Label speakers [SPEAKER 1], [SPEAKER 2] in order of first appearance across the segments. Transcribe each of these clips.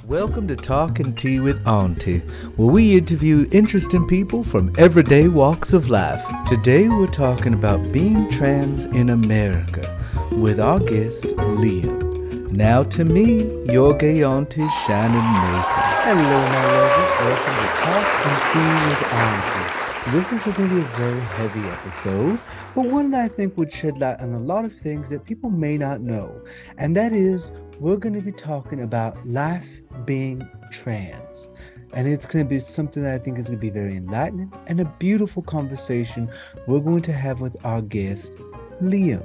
[SPEAKER 1] Welcome to Talking Tea with Auntie, where we interview interesting people from everyday walks of life. Today we're talking about being trans in America with our guest, Liam. Now to me, your gay auntie, Shannon Nathan.
[SPEAKER 2] Hello, my lovers. Welcome to Talk and Tea with Auntie. This is going to be a very heavy episode, but one that I think would shed light on a lot of things that people may not know. And that is, we're going to be talking about life being trans. And it's going to be something that I think is going to be very enlightening and a beautiful conversation we're going to have with our guest, Liam.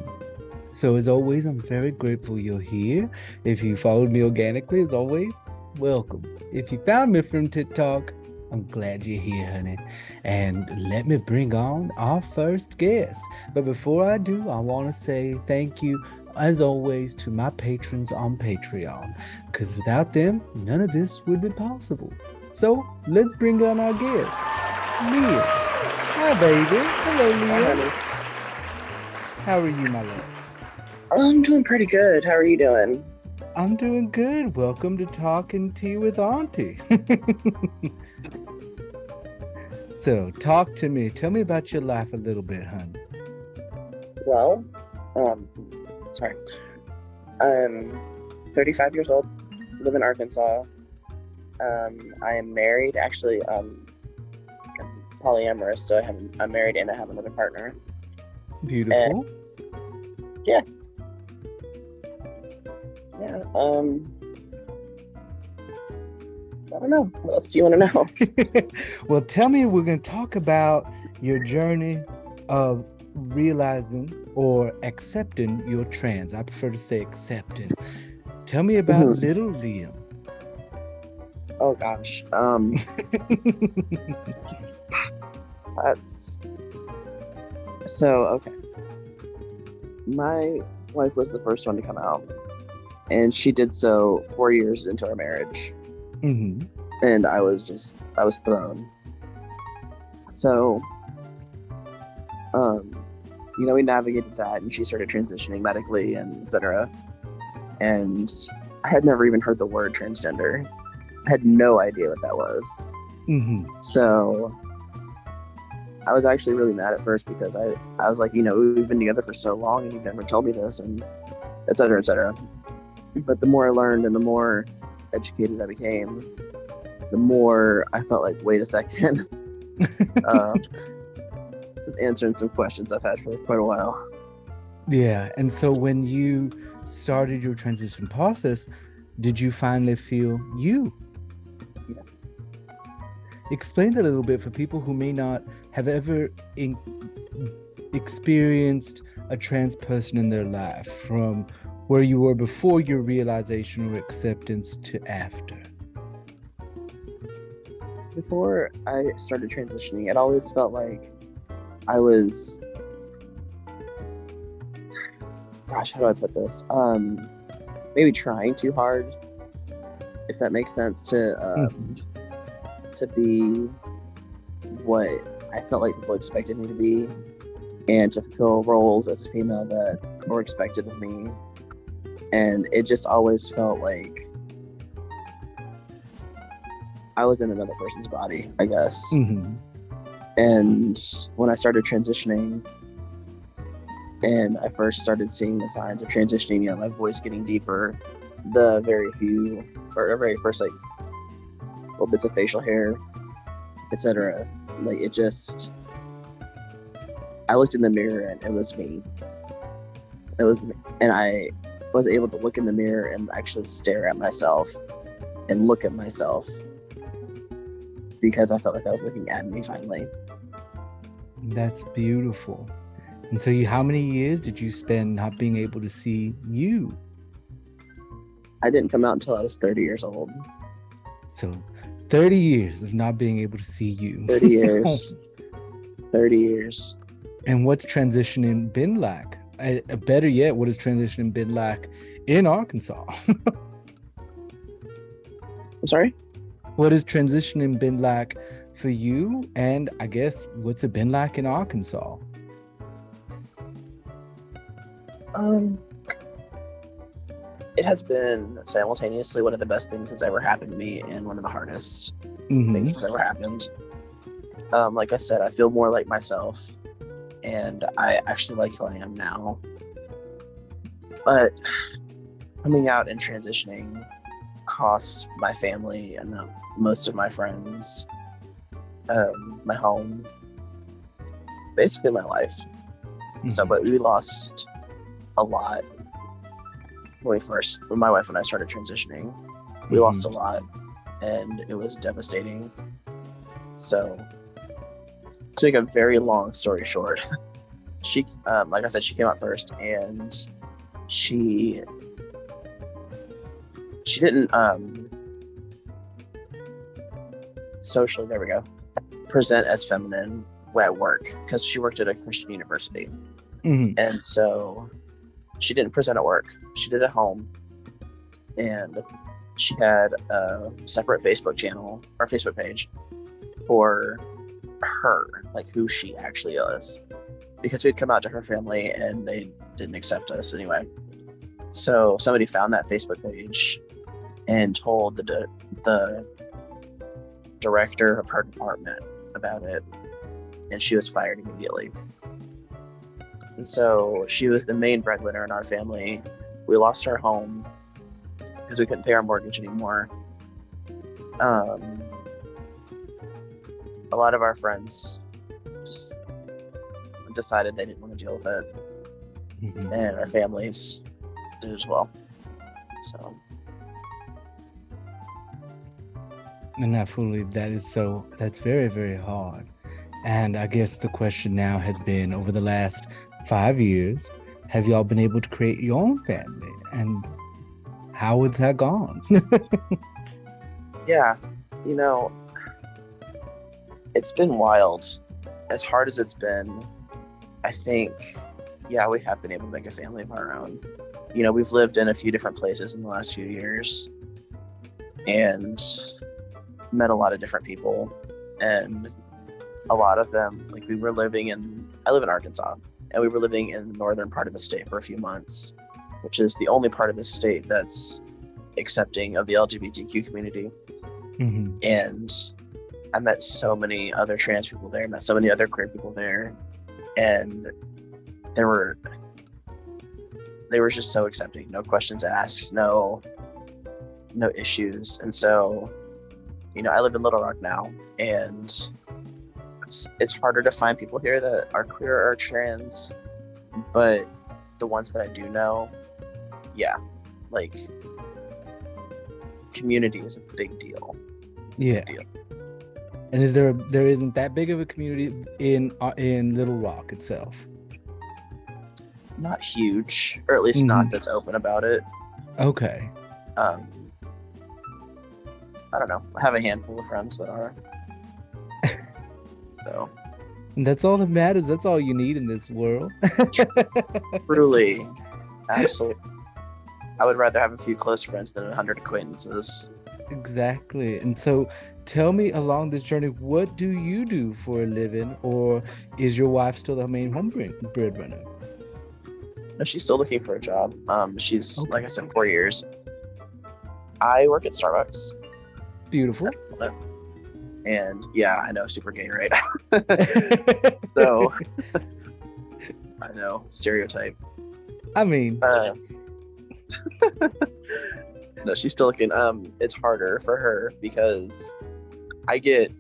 [SPEAKER 2] So as always, I'm very grateful you're here. If you followed me organically, as always, welcome. If you found me from TikTok, I'm glad you're here, honey. And let me bring on our first guest. But before I do, I want to say thank you, as always, to my patrons on Patreon. Because without them, none of this would be possible. So let's bring on our guest, Leah. Hi, baby. Hello, Leah. How are you, my love?
[SPEAKER 3] I'm doing pretty good. How are you doing?
[SPEAKER 2] I'm doing good. Welcome to Talking Tea with Auntie. So, talk to me. Tell me about your life a little bit, hon.
[SPEAKER 3] Well, sorry. I'm 35 years old, live in Arkansas. I am married. Actually, I'm polyamorous, so I'm married and I have another partner.
[SPEAKER 2] Beautiful.
[SPEAKER 3] Yeah. I don't know. What else do you want to know?
[SPEAKER 2] Well, tell me, we're going to talk about your journey of realizing or accepting you're trans. I prefer to say accepting. Tell me about little Liam.
[SPEAKER 3] Oh gosh. That's so okay. My wife was the first one to come out, and she did so 4 years into our marriage.
[SPEAKER 2] Mm-hmm.
[SPEAKER 3] And I was thrown. So, we navigated that, and she started transitioning medically and etc. And I had never even heard the word transgender. I had no idea what that was.
[SPEAKER 2] Mm-hmm.
[SPEAKER 3] So I was actually really mad at first because I was like, we've been together for so long and you've never told me this, and etc. etc. But the more I learned and the more educated I became, the more I felt like, wait a second. Just answering some questions I've had for quite a while.
[SPEAKER 2] Yeah. And so when you started your transition process, did you finally feel you?
[SPEAKER 3] Yes.
[SPEAKER 2] Explain that a little bit for people who may not have ever experienced a trans person in their life, from where you were before your realization or acceptance to after.
[SPEAKER 3] Before I started transitioning, it always felt like I was, gosh, how do I put this? Maybe trying too hard, if that makes sense, to be what I felt like people expected me to be, and to fulfill roles as a female that were expected of me. And it just always felt like I was in another person's body, I guess.
[SPEAKER 2] Mm-hmm.
[SPEAKER 3] And when I started transitioning, and I first started seeing the signs of transitioning, my voice getting deeper, the very first little bits of facial hair, etc. Like, it just, I looked in the mirror and it was me. And I was able to look in the mirror and actually stare at myself and look at myself, because I felt like I was looking at me finally.
[SPEAKER 2] That's beautiful. And so how many years did you spend not being able to see you?
[SPEAKER 3] I didn't come out until I was 30 years old.
[SPEAKER 2] So 30 years of not being able to see you.
[SPEAKER 3] 30 years. 30 years.
[SPEAKER 2] And what's transitioning been like? Better yet, what has transitioning been like in Arkansas?
[SPEAKER 3] I'm sorry?
[SPEAKER 2] What has transitioning been like for you? And I guess, what's it been like in Arkansas?
[SPEAKER 3] It it has been simultaneously one of the best things that's ever happened to me and one of the hardest things that's ever happened. Like I said, I feel more like myself, and I actually like who I am now. But coming out and transitioning cost my family and most of my friends, my home, basically my life. So, but we lost a lot when my wife and I started transitioning. We lost a lot, and it was devastating. So, to make a very long story short, she, like I said, she came out first, and she didn't socially, there we go, present as feminine at work because she worked at a Christian university. And so she didn't present at work. She did at home. And she had a separate Facebook channel or Facebook page for her, like who she actually is. Because we'd come out to her family and they didn't accept us anyway. So somebody found that Facebook page and told the director of her department about it. And she was fired immediately. And so she was the main breadwinner in our family. We lost our home because we couldn't pay our mortgage anymore. A lot of our friends just decided they didn't want to deal with it. And our families did as well. So.
[SPEAKER 2] And absolutely, that's very, very hard. And I guess the question now has been, over the last 5 years, have y'all been able to create your own family? And how has that gone?
[SPEAKER 3] Yeah, it's been wild. As hard as it's been, I think, yeah, we have been able to make a family of our own. We've lived in a few different places in the last few years and met a lot of different people. And a lot of them, like I live in Arkansas, and we were living in the northern part of the state for a few months, which is the only part of the state that's accepting of the LGBTQ community. And I met so many other trans people there, met so many other queer people there, and they were just so accepting, no questions asked, no issues. And so, I live in Little Rock now, and it's harder to find people here that are queer or trans, but the ones that I do know, yeah, like, community is a big deal.
[SPEAKER 2] Big deal. And there isn't that big of a community in Little Rock itself?
[SPEAKER 3] Not huge, or at least not that's open about it.
[SPEAKER 2] Okay.
[SPEAKER 3] I don't know. I have a handful of friends that are. So.
[SPEAKER 2] And that's all that matters. That's all you need in this world.
[SPEAKER 3] Truly. Absolutely. I would rather have a few close friends than 100 acquaintances.
[SPEAKER 2] Exactly. And so tell me, along this journey, what do you do for a living? Or is your wife still the main home breadwinner?
[SPEAKER 3] No, she's still looking for a job. She's, okay, like I said, 4 years. I work at Starbucks.
[SPEAKER 2] Beautiful.
[SPEAKER 3] And yeah, I know, super gay, right? So, I know, stereotype.
[SPEAKER 2] I mean,
[SPEAKER 3] no, she's still looking. It's harder for her because I get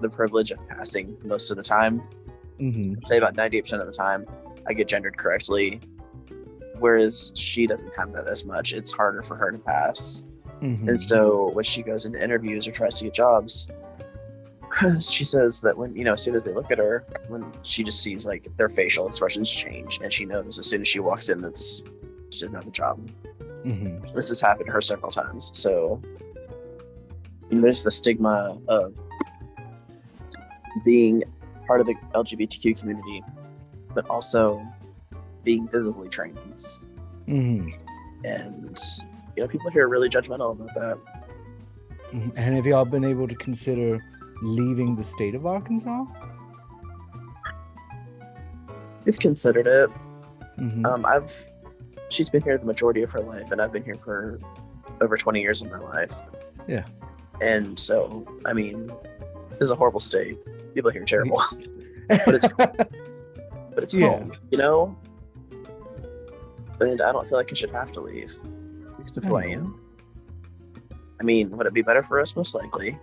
[SPEAKER 3] the privilege of passing most of the time. Say about 98% of the time, I get gendered correctly, whereas she doesn't have that as much. It's harder for her to pass. And so when she goes into interviews or tries to get jobs, she says that when, as soon as they look at her, when she just sees like their facial expressions change, and she knows as soon as she walks in that she doesn't have a job. This has happened to her several times. So there's the stigma of being part of the LGBTQ community, but also being visibly trans. And people here are really judgmental about that.
[SPEAKER 2] And have y'all been able to consider leaving the state of Arkansas?
[SPEAKER 3] We've considered it. I've she's been here the majority of her life, and I've been here for over 20 years of my life.
[SPEAKER 2] Yeah.
[SPEAKER 3] And so, I mean, this is a horrible state. People here are terrible, but it's
[SPEAKER 2] Yeah.
[SPEAKER 3] home, you know. And I don't feel like I should have to leave because of who I am. I mean, would it be better for us? Most likely.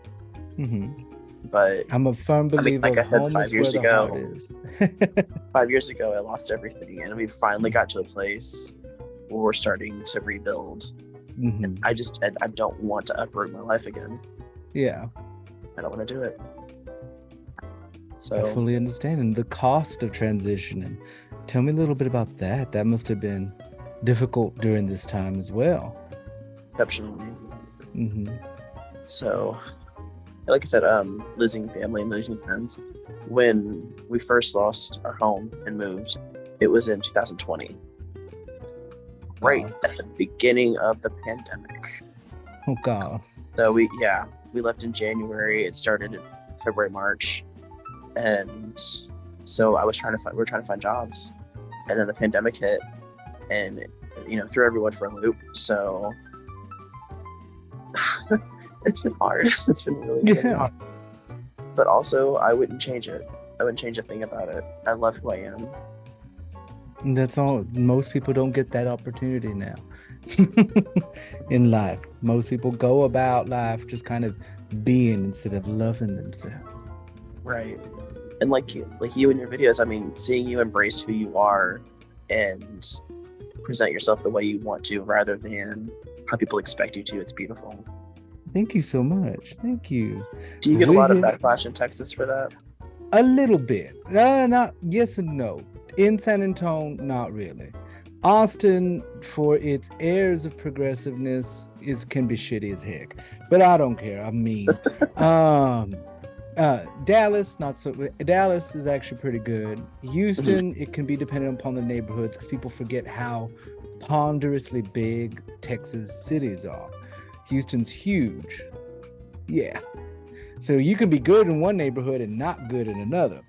[SPEAKER 2] Mm-hmm.
[SPEAKER 3] But
[SPEAKER 2] I'm a firm believer.
[SPEAKER 3] like I said,
[SPEAKER 2] home
[SPEAKER 3] 5
[SPEAKER 2] is
[SPEAKER 3] years
[SPEAKER 2] where the
[SPEAKER 3] ago,
[SPEAKER 2] heart is.
[SPEAKER 3] 5 years ago, I lost everything, and we finally got to a place where we're starting to rebuild.
[SPEAKER 2] Mm-hmm.
[SPEAKER 3] And I don't want to uproot my life again.
[SPEAKER 2] Yeah.
[SPEAKER 3] I don't want to do it. So
[SPEAKER 2] I fully understand. And the cost of transitioning. Tell me a little bit about that. That must have been difficult during this time as well.
[SPEAKER 3] exceptionally.
[SPEAKER 2] Mm-hmm.
[SPEAKER 3] So, like I said, losing family and losing friends. When we first lost our home and moved, it was in 2020, right at the beginning of the pandemic.
[SPEAKER 2] Oh God.
[SPEAKER 3] So we left in January. It started in February, March, and so we were trying to find jobs, and then the pandemic hit, and threw everyone for a loop. So it's been hard. It's been really hard. But also, I wouldn't change it. I wouldn't change a thing about it. I love who I am.
[SPEAKER 2] And that's all. Most people don't get that opportunity now in life. Most people go about life just kind of being instead of loving themselves.
[SPEAKER 3] Right. And like you in your videos, I mean, seeing you embrace who you are and present yourself the way you want to rather than how people expect you to, it's beautiful.
[SPEAKER 2] Thank you so much. Thank you.
[SPEAKER 3] Do you get a lot of backlash in Texas for that?
[SPEAKER 2] A little bit. Not yes and no. In San Antonio, not really. Austin, for its airs of progressiveness, can be shitty as heck. But I don't care. I mean, Dallas, not so. Dallas is actually pretty good. Houston, it can be dependent upon the neighborhoods because people forget how ponderously big Texas cities are. Houston's huge. Yeah. So you can be good in one neighborhood and not good in another.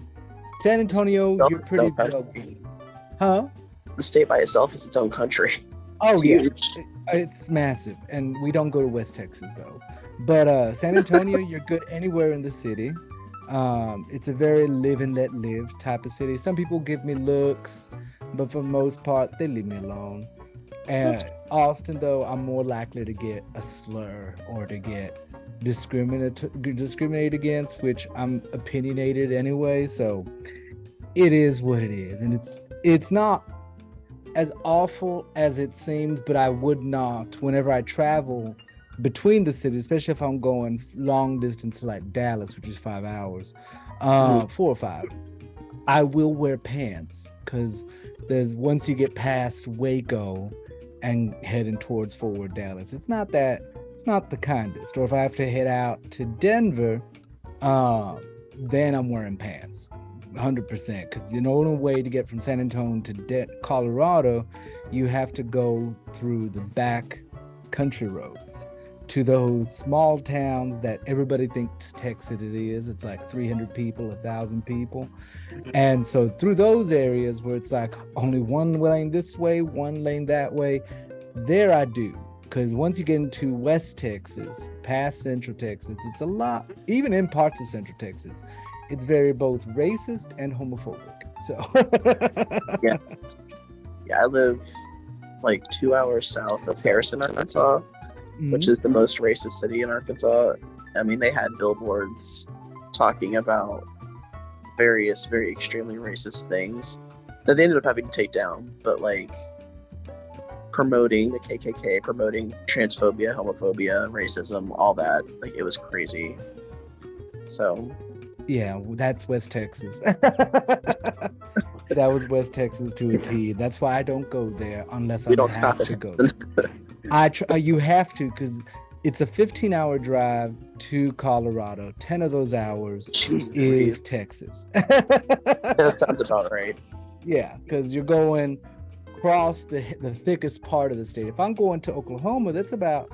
[SPEAKER 2] San Antonio, you're pretty good. Huh?
[SPEAKER 3] The state by itself is its own country.
[SPEAKER 2] Oh,
[SPEAKER 3] it's
[SPEAKER 2] yeah.
[SPEAKER 3] huge.
[SPEAKER 2] It's massive. And we don't go to West Texas, though. But San Antonio, you're good anywhere in the city. It's a very live and let live type of city. Some people give me looks, but for the most part, they leave me alone. And Austin, though, I'm more likely to get a slur or to get discriminated against, which I'm opinionated anyway. So it is what it is, and it's not as awful as it seems. But I would not, whenever I travel between the cities, especially if I'm going long distance to like Dallas, which is 5 hours, 4 or 5. I will wear pants because once you get past Waco and heading towards Forward Dallas, it's not the kindest. Or if I have to head out to Denver, then I'm wearing pants 100%, because the only way to get from San Antonio to Colorado, you have to go through the back country roads to those small towns that everybody thinks Texas it is. It's like 300 people, 1,000 people. And so through those areas where it's like only one lane this way, one lane that way, there I do. Because once you get into West Texas, past Central Texas, it's a lot, even in parts of Central Texas, it's very both racist and homophobic. So
[SPEAKER 3] yeah, I live like 2 hours south of Harrison, Arkansas, which is the most racist city in Arkansas. I mean, they had billboards talking about various very extremely racist things that they ended up having to take down, but like promoting the KKK, promoting transphobia, homophobia, racism, all that, like it was crazy. So
[SPEAKER 2] yeah, that's West Texas. That was West Texas to a T. That's why I don't go there unless I have to go there. You have to, because it's a 15-hour drive to Colorado. 10 of those hours is Texas.
[SPEAKER 3] That sounds about right.
[SPEAKER 2] Yeah, because you're going across the thickest part of the state. If I'm going to Oklahoma, that's about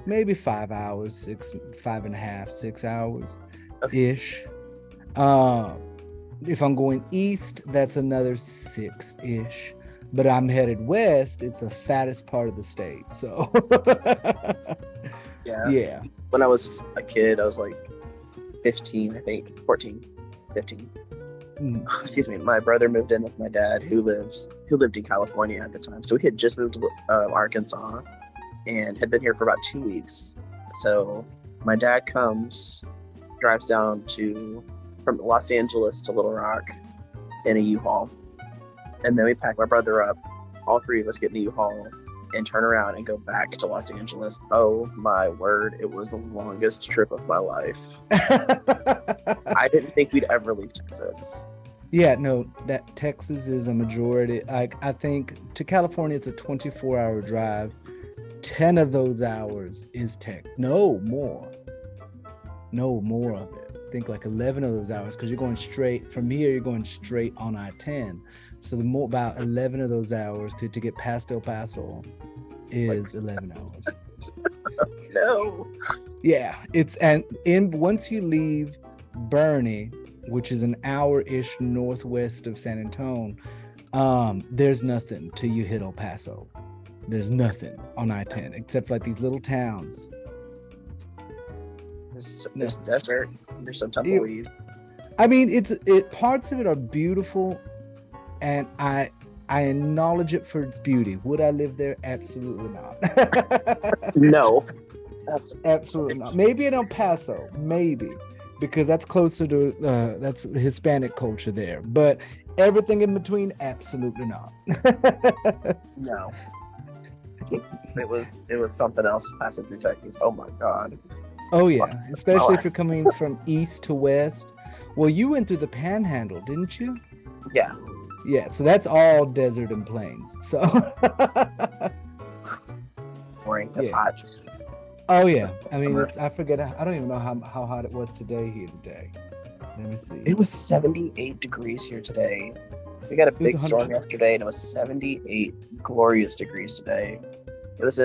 [SPEAKER 2] maybe 5 hours, 5.5, 6 hours ish. If I'm going east, that's another 6-ish. but I'm headed west. It's the fattest part of the state. So,
[SPEAKER 3] Yeah.
[SPEAKER 2] yeah.
[SPEAKER 3] When I was a kid, I was like 15, I think, 14, 15. Excuse me. My brother moved in with my dad, who lived in California at the time. So we had just moved to Arkansas and had been here for about 2 weeks. So my dad drives down from Los Angeles to Little Rock in a U-Haul. And then we pack my brother up. All three of us get in the U-Haul and turn around and go back to Los Angeles. Oh my word, it was the longest trip of my life. I didn't think we'd ever leave Texas.
[SPEAKER 2] Yeah, no, that Texas is a majority. I think to California, it's a 24-hour drive. 10 of those hours is Texas. No more of it. I think like 11 of those hours, because you're going straight from here. You're going straight on I-10. So about 11 of those hours to get past El Paso is 11 hours.
[SPEAKER 3] No.
[SPEAKER 2] Yeah, once you leave Bernie, which is an hour-ish northwest of San Antonio, there's nothing till you hit El Paso. There's nothing on I-10 except like these little towns.
[SPEAKER 3] There's desert. There's some tumbleweed.
[SPEAKER 2] I mean, parts of it are beautiful, and I acknowledge it for its beauty. Would I live there? Absolutely not.
[SPEAKER 3] No.
[SPEAKER 2] Absolutely not. Maybe in El Paso, maybe, because that's closer to that's Hispanic culture there. But everything in between, absolutely not.
[SPEAKER 3] No. It was something else passing through Texas. Oh my God.
[SPEAKER 2] Oh yeah, especially if you're coming from east to west. Well, you went through the Panhandle, didn't you?
[SPEAKER 3] Yeah.
[SPEAKER 2] Yeah, so that's all desert and plains. So
[SPEAKER 3] boring. It's hot.
[SPEAKER 2] Oh yeah. I mean, I forget. I don't even know how hot it was here today. Let me see.
[SPEAKER 3] It was 78 degrees here today. We got a big storm yesterday, and it was 78 glorious degrees today. It was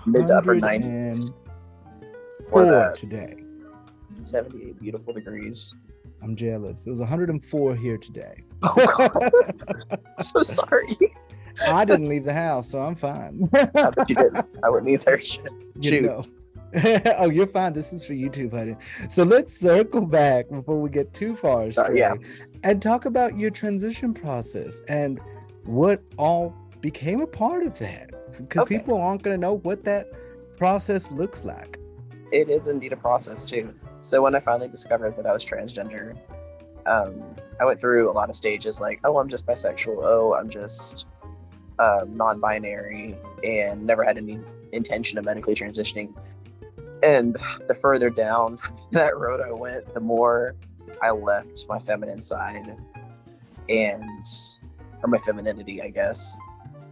[SPEAKER 3] mid to upper 90s. For that
[SPEAKER 2] today.
[SPEAKER 3] 78 beautiful degrees.
[SPEAKER 2] I'm jealous. It was 104 here today.
[SPEAKER 3] Oh God. I'm so sorry.
[SPEAKER 2] I didn't leave the house, so I'm fine.
[SPEAKER 3] You didn't. I wouldn't either. Shoot.
[SPEAKER 2] You know. Oh, you're fine. This is for YouTube, honey. So let's circle back before we get too far astray, and talk about your transition process and what all became a part of that, because people aren't going to know what that process looks like.
[SPEAKER 3] It is indeed a process too. So when I finally discovered that I was transgender, I went through a lot of stages like, oh, I'm just bisexual. Oh, I'm just non-binary, and never had any intention of medically transitioning. And the further down that road I went, the more I left my feminine side or my femininity, I guess,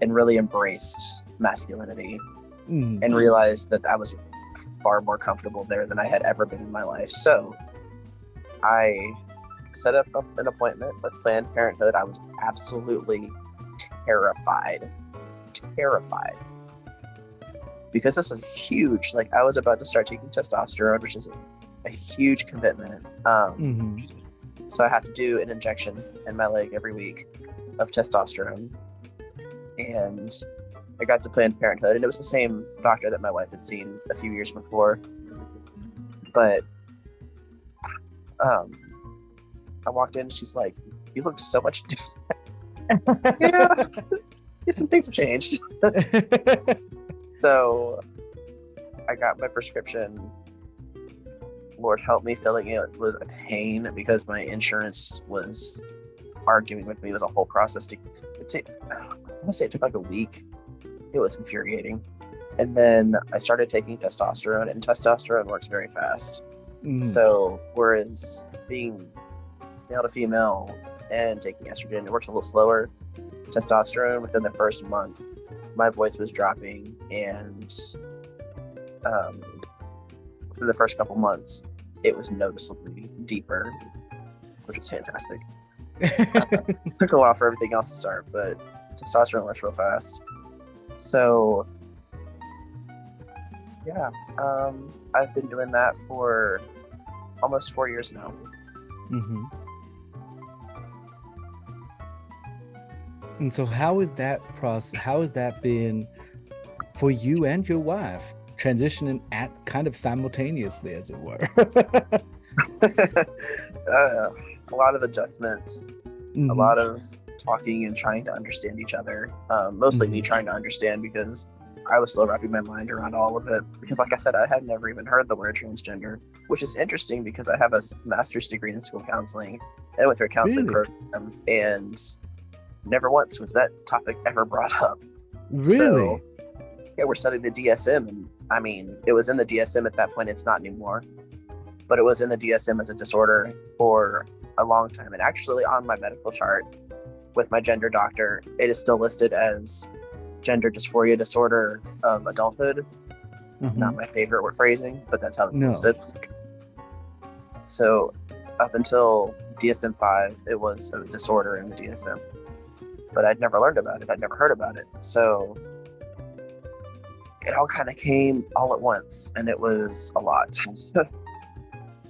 [SPEAKER 3] and really embraced masculinity and realized that I was far more comfortable there than I had ever been in my life. So I set up an appointment with Planned Parenthood. I was absolutely terrified because this is huge. Like, I was about to start taking testosterone, which is a huge commitment. So I have to do an injection in my leg every week of testosterone. And I got to Planned Parenthood, and it was the same doctor that my wife had seen a few years before. But I walked in, and she's like, "You look so much different." Yeah, some things have changed. So I got my prescription. Lord help me, filling it was a pain because my insurance was arguing with me. It was a whole process I want to say it took like a week. It was infuriating. And then I started taking testosterone, and testosterone works very fast. So whereas being male to female and taking estrogen, it works a little slower. Testosterone, within the first month, my voice was dropping, and for the first couple months, it was noticeably deeper, which was fantastic. Took a while for everything else to start, but testosterone works real fast. So yeah, I've been doing that for almost 4 years now.
[SPEAKER 2] And so how is that process? How has that been for you and your wife, transitioning at kind of simultaneously, as it were?
[SPEAKER 3] A lot of adjustments, a
[SPEAKER 2] Hmm.
[SPEAKER 3] lot of talking and trying to understand each other. Mostly me trying to understand because I was still wrapping my mind around all of it. Because, like I said, I had never even heard the word transgender, which is interesting because I have a master's degree in school counseling and I went through a counseling
[SPEAKER 2] Really?
[SPEAKER 3] program, and never once was that topic ever brought up. So,
[SPEAKER 2] Really?
[SPEAKER 3] yeah, we're studying the DSM, and I mean, it was in the DSM at that point. It's not anymore, but it was in the DSM as a disorder for a long time. And actually, on my medical chart with my gender doctor, it is still listed as gender dysphoria disorder of adulthood. Not
[SPEAKER 2] Hmm.
[SPEAKER 3] my favorite word phrasing, but that's how it's
[SPEAKER 2] No.
[SPEAKER 3] listed. So up until DSM 5, it was a disorder in the DSM, but I'd never learned about it. I'd never heard about it. So it all kind of came all at once, and it was a lot.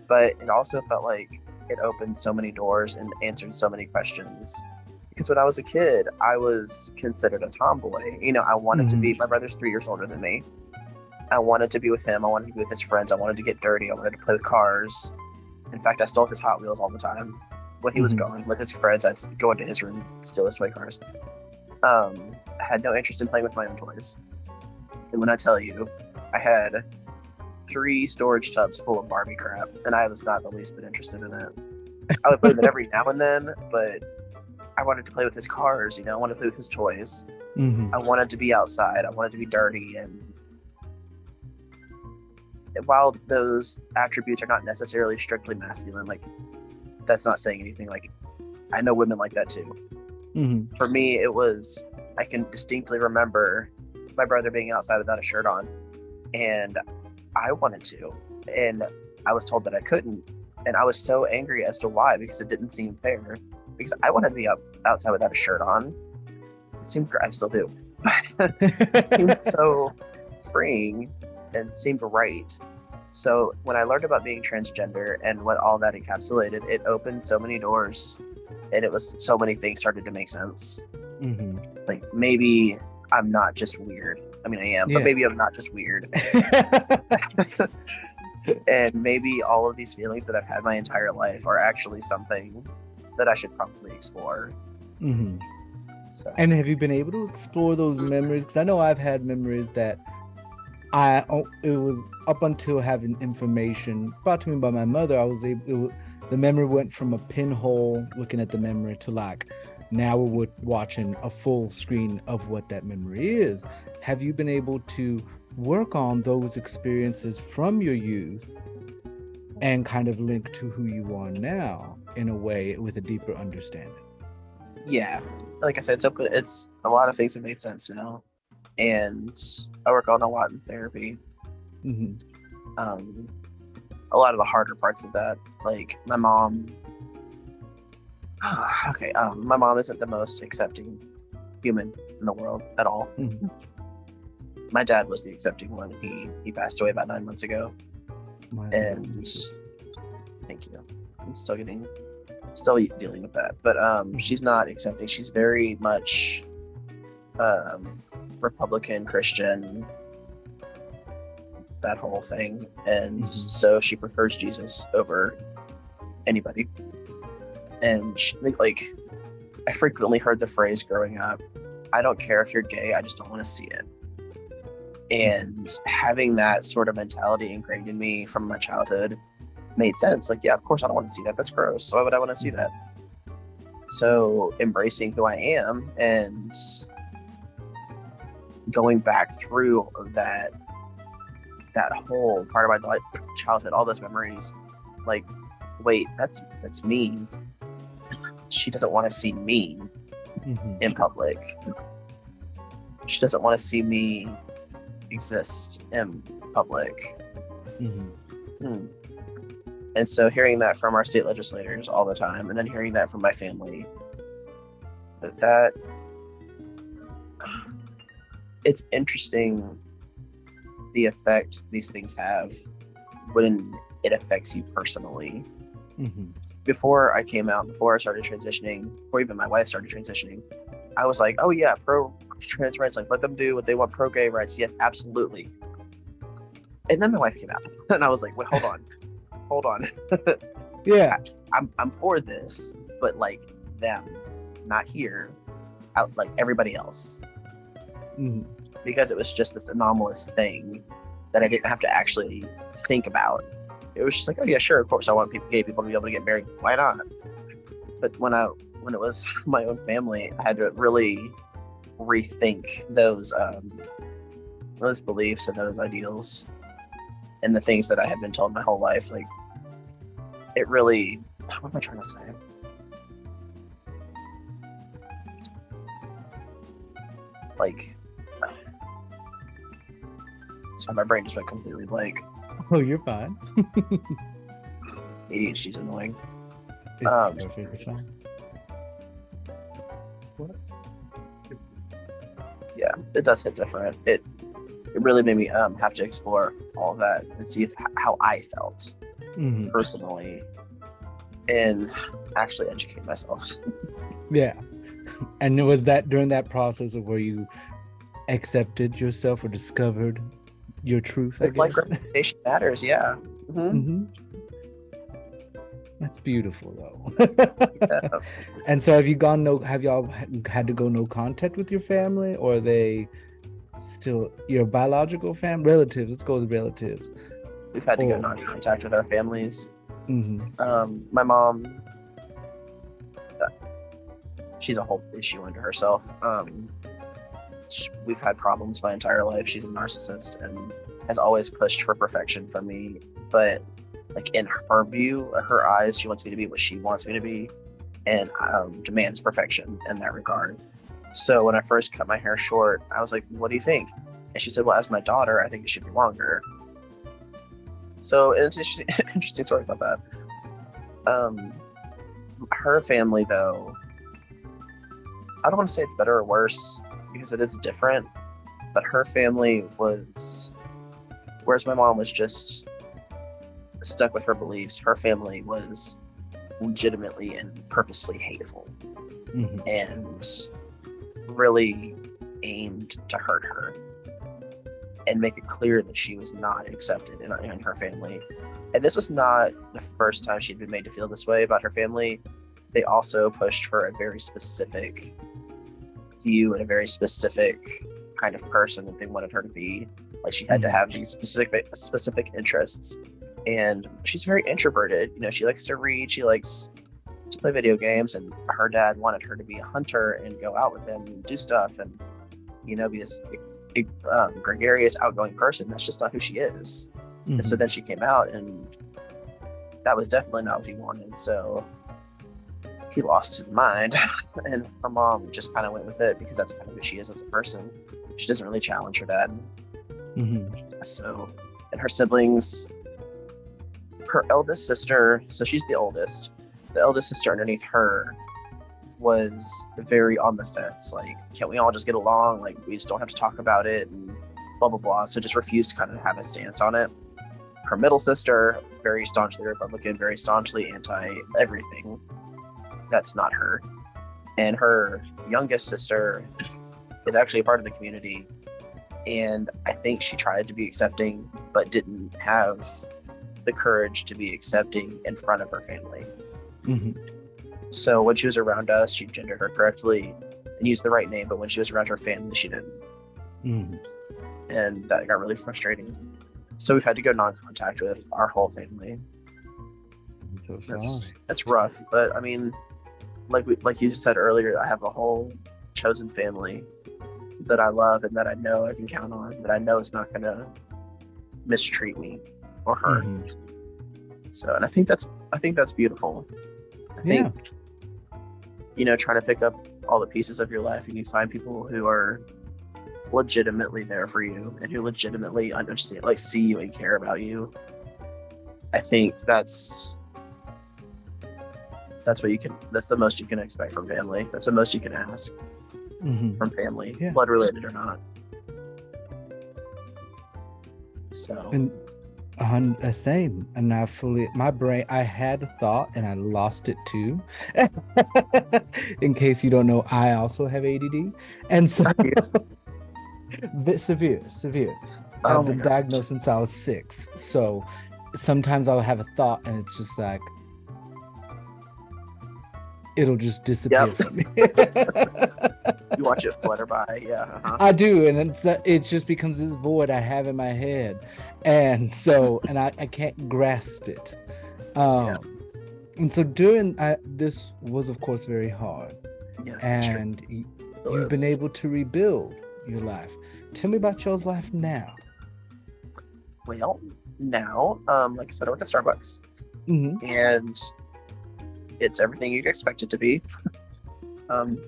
[SPEAKER 3] But it also felt like it opened so many doors and answered so many questions. Because when I was a kid, I was considered a tomboy. You know, I wanted to
[SPEAKER 2] Hmm.
[SPEAKER 3] be, my brother's 3 years older than me. I wanted to be with him. I wanted to be with his friends. I wanted to get dirty. I wanted to play with cars. In fact, I stole his Hot Wheels all the time. When he was
[SPEAKER 2] Hmm.
[SPEAKER 3] gone with his friends, I'd go into his room, steal his toy cars. I had no interest in playing with my own toys. And when I tell you, I had 3 storage tubs full of Barbie crap, and I was not the least bit interested in it. I would play with it every now and then, but I wanted to play with his cars. You know, I wanted to play with his toys.
[SPEAKER 2] Hmm.
[SPEAKER 3] I wanted to be outside. I wanted to be dirty. And while those attributes are not necessarily strictly masculine, like that's not saying anything. Like I know women like that too.
[SPEAKER 2] Hmm.
[SPEAKER 3] For me, it was, I can distinctly remember my brother being outside without a shirt on, and I wanted to, and I was told that I couldn't, and I was so angry as to why, because it didn't seem fair. Because I wanted to be outside without a shirt on. It seemed, I still do, but it seemed so freeing and seemed right. So when I learned about being transgender and what all that encapsulated, it opened so many doors, and it was so many things started to make sense.
[SPEAKER 2] Hmm.
[SPEAKER 3] Like maybe I'm not just weird. I mean, I am, but
[SPEAKER 2] Yeah.
[SPEAKER 3] maybe I'm not just weird. And maybe all of these feelings that I've had my entire life are actually something that I should probably explore.
[SPEAKER 2] Hmm.
[SPEAKER 3] So,
[SPEAKER 2] And have you been able to explore those memories? Because I know I've had memories that it was up until having information brought to me by my mother, I was able, the memory went from a pinhole looking at the memory to like, now we're watching a full screen of what that memory is. Have you been able to work on those experiences from your youth and kind of link to who you are now in a way with a deeper understanding?
[SPEAKER 3] yeah, like I said, it's a lot of things that made sense now, and I work on a lot in therapy.
[SPEAKER 2] Hmm.
[SPEAKER 3] Um, a lot of the harder parts of that, like my mom. Okay, my mom isn't the most accepting human in the world at all.
[SPEAKER 2] Hmm.
[SPEAKER 3] My dad was the accepting one. He passed away about 9 months ago,
[SPEAKER 2] My
[SPEAKER 3] and
[SPEAKER 2] goodness.
[SPEAKER 3] thank you. I'm still dealing with that, but she's not accepting. She's very much Republican, Christian, that whole thing, and
[SPEAKER 2] Mhm.
[SPEAKER 3] so she prefers Jesus over anybody. And she, like, I frequently heard the phrase growing up, "I don't care if you're gay, I just don't want to see it." And having that sort of mentality ingrained in me from my childhood made sense. Like, yeah, of course I don't want to see that. That's gross. So why would I want to see that? So embracing who I am and going back through that whole part of my childhood, all those memories, like, wait, that's me. She doesn't want to see me
[SPEAKER 2] Mhm.
[SPEAKER 3] in public. She doesn't want to see me exist in public.
[SPEAKER 2] Mhm.
[SPEAKER 3] And so hearing that from our state legislators all the time, and then hearing that from my family, that it's interesting the effect these things have when it affects you personally.
[SPEAKER 2] Mhm.
[SPEAKER 3] Before I came out, before I started transitioning, before even my wife started transitioning, I was like, oh yeah, pro trans rights, like let them do what they want, pro gay rights, yes, absolutely. And then my wife came out, and I was like, wait, hold on.
[SPEAKER 2] Yeah.
[SPEAKER 3] I'm for this, but like them, not here, out like everybody else, because it was just this anomalous thing that I didn't have to actually think about. It was just like, oh yeah, sure, of course, I want gay people to be able to get married. Why not? But when it was my own family, I had to really rethink those beliefs and those ideals and the things that I had been told my whole life. Like, it really, what am I trying to say? Like, so my brain just went completely blank.
[SPEAKER 2] Oh, you're fine.
[SPEAKER 3] ADHD's annoying.
[SPEAKER 2] It's perfectly fine.
[SPEAKER 3] Yeah, it does hit different. It really made me have to explore all of that and see how I felt personally, and actually educate myself.
[SPEAKER 2] Yeah. And was that during that process of where you accepted yourself or discovered your truth? I guess.
[SPEAKER 3] Like representation matters. Yeah.
[SPEAKER 2] That's beautiful, though.
[SPEAKER 3] Yeah.
[SPEAKER 2] And so, have y'all had to go no contact with your family, or are they still your biological relatives? Let's go with relatives.
[SPEAKER 3] We've had to go non-contact with our families. My mom, she's a whole issue unto herself. We've had problems my entire life. She's a narcissist and has always pushed for perfection from me, but like in her view, her eyes, she wants me to be what she wants me to be, and demands perfection in that regard. So when I first cut my hair short, I was like, what do you think? And she said, well, as my daughter, I think it should be longer. So it's an interesting story about that. Her family, though, I don't want to say it's better or worse because it is different, but her family was, whereas my mom was just stuck with her beliefs, her family was legitimately and purposefully hateful and really aimed to hurt her and make it clear that she was not accepted in her family. And this was not the first time she'd been made to feel this way about her family. They also pushed for a very specific view and a very specific kind of person that they wanted her to be. Like, she had to have these specific interests. And she's very introverted. You know, she likes to read, she likes to play video games, and her dad wanted her to be a hunter and go out with him and do stuff and, you know, be this gregarious, outgoing person. That's just not who she is. And so then she came out, and that was definitely not what he wanted. So he lost his mind, and her mom just kind of went with it because that's kind of who she is as a person. She doesn't really challenge her dad. So, and her siblings, her eldest sister, so she's the oldest. The eldest sister underneath her was very on the fence. Like, can't we all just get along? Like, we just don't have to talk about it and blah, blah, blah. So just refused to kind of have a stance on it. Her middle sister, very staunchly Republican, very staunchly anti-everything. That's not her. And her youngest sister is actually a part of the community. And I think she tried to be accepting, but didn't have the courage to be accepting in front of her family. So when she was around us, she gendered her correctly and used the right name, but when she was around her family, she didn't. And that got really frustrating. So we've had to go non-contact with our whole family.
[SPEAKER 2] I'm so sorry.
[SPEAKER 3] That's rough, but I mean, like you said earlier, I have a whole chosen family that I love and that I know I can count on, that I know is not going to mistreat me or hurt. So, and I think that's beautiful. I think, you know, trying to pick up all the pieces of your life and you find people who are legitimately there for you and who legitimately understand, like, see you and care about you. I think that's the most you can expect from family. That's the most you can ask from family, blood related or not. So,
[SPEAKER 2] and Same. And my brain, I had a thought and I lost it too. In case you don't know, I also have ADD. And so, bit severe.
[SPEAKER 3] Oh
[SPEAKER 2] I've
[SPEAKER 3] my
[SPEAKER 2] been
[SPEAKER 3] gosh.
[SPEAKER 2] diagnosed since I was 6. So sometimes I'll have a thought and it's just like, it'll just disappear
[SPEAKER 3] Yep.
[SPEAKER 2] from me.
[SPEAKER 3] You watch it flutter by. Yeah. Uh-huh.
[SPEAKER 2] I do, and it just becomes this void I have in my head, and so I can't grasp it.
[SPEAKER 3] Yeah.
[SPEAKER 2] And so this was of course very hard,
[SPEAKER 3] Yes.
[SPEAKER 2] and you've been able to rebuild your life. Tell me about your life now.
[SPEAKER 3] Well, now, like I said, I work at Starbucks,
[SPEAKER 2] Mm-hmm.
[SPEAKER 3] and it's everything you'd expect it to be.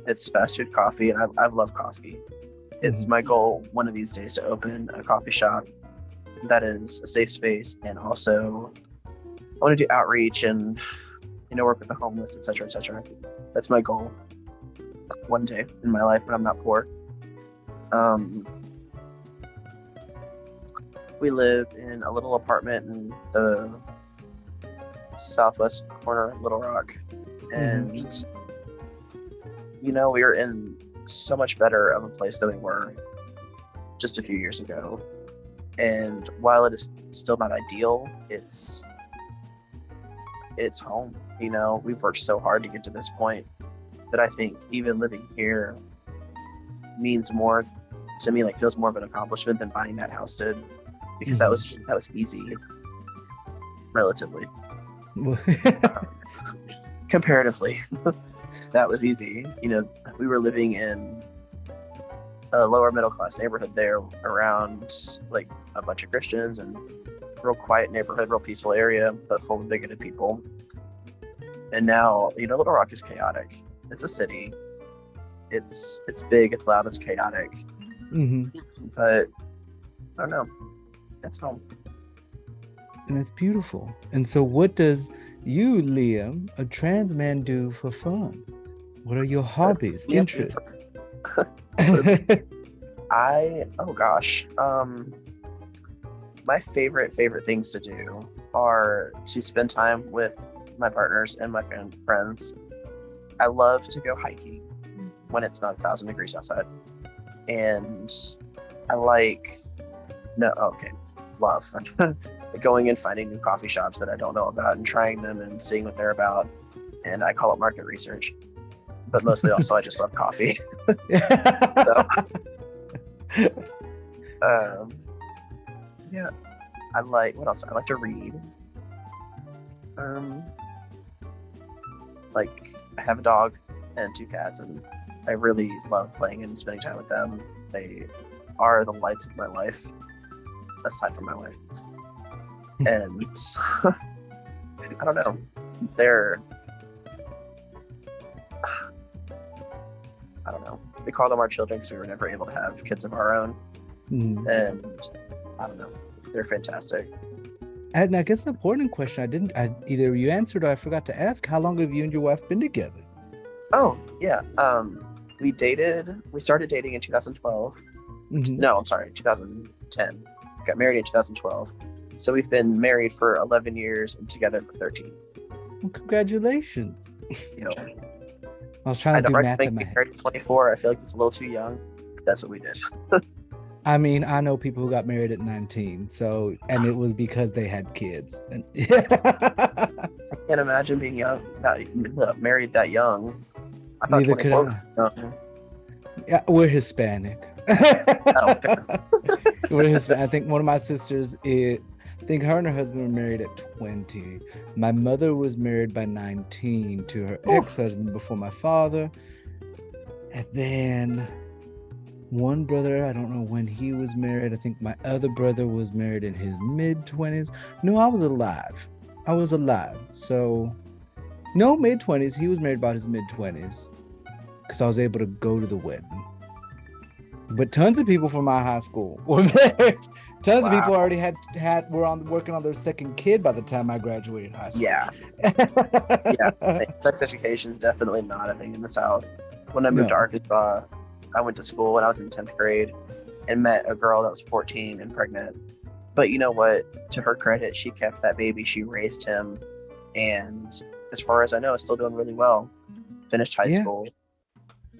[SPEAKER 3] It's fast food coffee, and I love coffee. It's my goal one of these days to open a coffee shop that is a safe space, and also I want to do outreach and work with the homeless, etc., etc. That's my goal one day in my life when I'm not poor. We live in a little apartment in the southwest corner of Little Rock, and we are in so much better of a place than we were just a few years ago. And while it is still not ideal, it's home. We've worked so hard to get to this point that I think even living here means more to me, like feels more of an accomplishment than buying that house did, because that was easy, relatively. Comparatively. That was easy. We were living in a lower middle class neighborhood there, around like a bunch of Christians, and real quiet neighborhood, real peaceful area, but full of bigoted people. And now, Little Rock is chaotic. It's a city. It's big, it's loud, it's chaotic. But I don't know. It's home.
[SPEAKER 2] And it's beautiful. And so what does you, Liam, a trans man, do for fun? What are your hobbies, interests?
[SPEAKER 3] Oh gosh. My favorite things to do are to spend time with my partners and my friends. I love to go hiking when it's not 1,000 degrees outside. And I love going and finding new coffee shops that I don't know about and trying them and seeing what they're about. And I call it market research. But mostly also I just love coffee. Yeah. What else? I like to read. I have a dog and 2 cats, and I really love playing and spending time with them. They are the lights of my life, aside from my wife. And I don't know. I don't know. We call them our children because we were never able to have kids of our own. And I don't know. They're fantastic.
[SPEAKER 2] And I guess an important question either you answered or I forgot to ask, how long have you and your wife been together?
[SPEAKER 3] Oh, yeah. We started dating in 2012. No, I'm sorry, 2010. Got married in 2012. So we've been married for 11 years and together for 13.
[SPEAKER 2] Well, congratulations.
[SPEAKER 3] I
[SPEAKER 2] was trying to do math in my head.
[SPEAKER 3] Married at 24. I feel like it's a little too young. But that's what we did.
[SPEAKER 2] I mean, I know people who got married at 19, and it was because they had kids.
[SPEAKER 3] I can't imagine being married that young. I thought
[SPEAKER 2] Neither could I.
[SPEAKER 3] Was young.
[SPEAKER 2] Yeah, we're Hispanic.
[SPEAKER 3] Oh, okay.
[SPEAKER 2] We're Hispanic. I think one of my sisters, I think her and her husband were married at 20. My mother was married by 19 to her ex-husband before my father. And then one brother, I don't know when he was married. I think my other brother was married in his mid-20s. No, I was alive. So, no, mid-20s. He was married about his mid-20s because I was able to go to the wedding. But tons of people from my high school were married. Tons of people already working on their second kid by the time I graduated high school.
[SPEAKER 3] Yeah. Yeah. Sex education is definitely not a thing in the South. When I moved to Arkansas, I went to school when I was in 10th grade and met a girl that was 14 and pregnant. But you know what? To her credit, she kept that baby. She raised him, and as far as I know, is still doing really well. Finished high
[SPEAKER 2] Yeah.
[SPEAKER 3] school.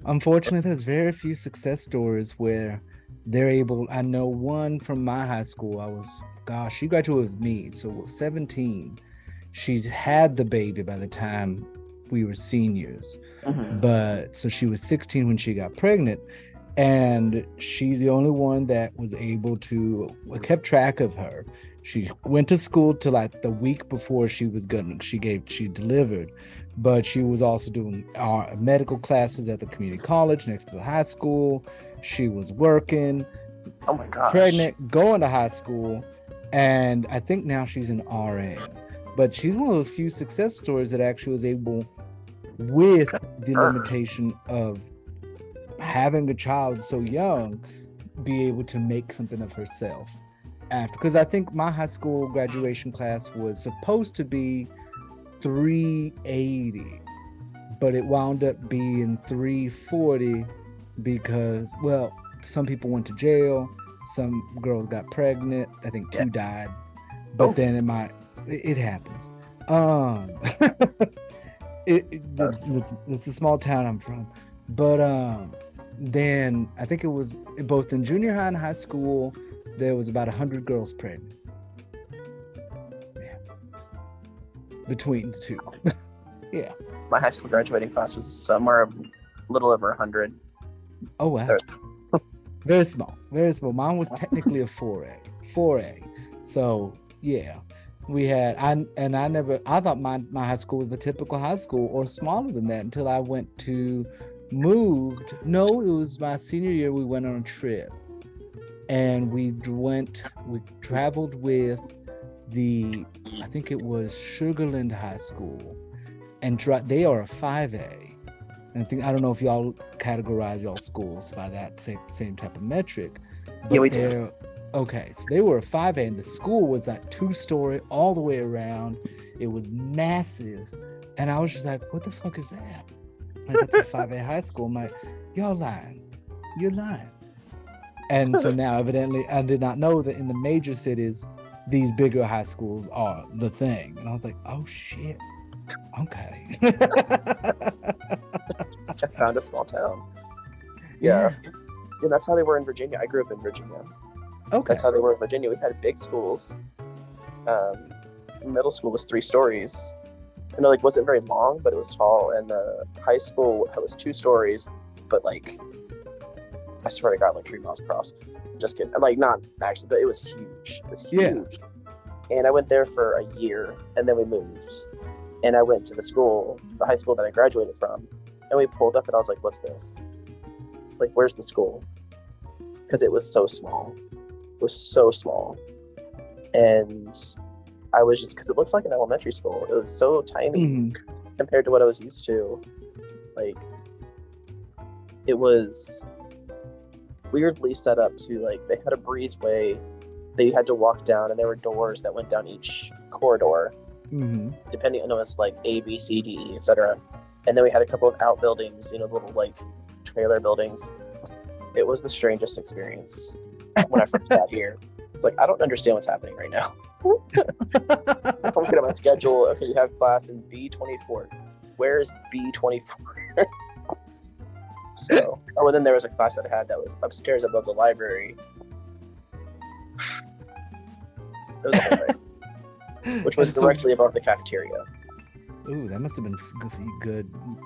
[SPEAKER 2] Unfortunately, there's very few success stories where they're able. I know one from my high school. She graduated with me, so 17. She had the baby by the time we were seniors, but so she was 16 when she got pregnant, and she's the only one that was able to kept track of her. She went to school till like the week before she delivered, but she was also doing medical classes at the community college next to the high school. She was working,
[SPEAKER 3] Oh my gosh.
[SPEAKER 2] pregnant, going to high school, and I think now she's an RN. But she's one of those few success stories that actually was able, with the limitation of having a child so young, be able to make something of herself after. Because I think my high school graduation class was supposed to be 380, but it wound up being 340 because, well, some people went to jail, some girls got pregnant, I think 2 died, but then it happens. It's a small town I'm from, but then I think it was both in junior high and high school there was about 100 girls pregnant. Yeah, between the two. Yeah.
[SPEAKER 3] My high school graduating class was somewhere a little over 100.
[SPEAKER 2] Oh wow. Very small. Mine was technically a 4A. So yeah, we had I thought my high school was the typical high school or smaller than that until I moved. No, it was my senior year. We went on a trip, and we traveled with I think it was Sugarland High School, and they are a 5A. And I don't know if y'all categorize y'all schools by that same type of metric.
[SPEAKER 3] Yeah, we do.
[SPEAKER 2] Okay, so they were a 5A, and the school was like 2-story all the way around. It was massive, and I was just like, "What the fuck is that?" Like, that's a 5A high school. I'm like, "Y'all lying? You're lying." And so now, evidently, I did not know that in the major cities, these bigger high schools are the thing. And I was like, "Oh shit, okay."
[SPEAKER 3] I found a small town. Yeah. And that's how they were in Virginia. I grew up in Virginia.
[SPEAKER 2] Okay.
[SPEAKER 3] That's how they were in Virginia. We had big schools. Middle school was 3 stories. And it wasn't very long, but it was tall. And the high school was 2 stories, but I swear to God, 3 miles across. Just kidding. Not actually, but it was huge. It was huge. Yeah. And I went there for a year, and then we moved. And I went to the high school that I graduated from. And we pulled up, and I was like, "What's this? Where's the school?" Because it was so small. It was so small. And I was just, because it looked like an elementary school. It was so tiny compared to what I was used to. It was weirdly set up to, they had a breezeway that you had to walk down, and there were doors that went down each corridor, depending on, it was A, B, C, D, E, etc. And then we had a couple of outbuildings, little trailer buildings. It was the strangest experience when I first got here. It's I don't understand what's happening right now. I'm looking at my schedule. Okay, you have class in B24. Where is B24? And then there was a class that I had that was upstairs above the library. It was a whole thing, which was directly above the cafeteria.
[SPEAKER 2] Ooh, that must have been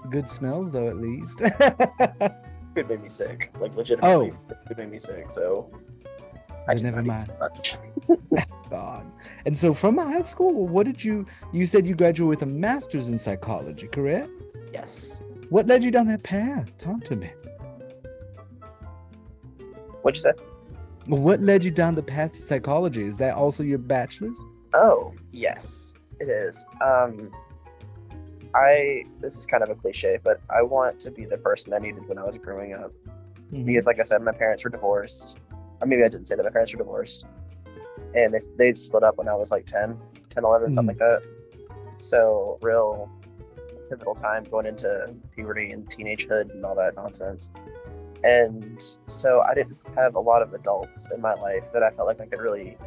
[SPEAKER 2] good smells though, at least.
[SPEAKER 3] It made me sick. Legitimately, it made me sick. So I
[SPEAKER 2] never mind. God. And so from high school, what did you said you graduated with a master's in psychology, correct?
[SPEAKER 3] Yes.
[SPEAKER 2] What led you down that path? Talk to me.
[SPEAKER 3] What'd you say?
[SPEAKER 2] What led you down the path to psychology? Is that also your bachelor's?
[SPEAKER 3] Oh, yes, it is. This is kind of a cliche, but I want to be the person I needed when I was growing up. Because, like I said, my parents were divorced. Or maybe I didn't say that. My parents were divorced. And they split up when I was 10, 11, something like that. So, real pivotal time going into puberty and teenagehood and all that nonsense. And so I didn't have a lot of adults in my life that I felt like I could really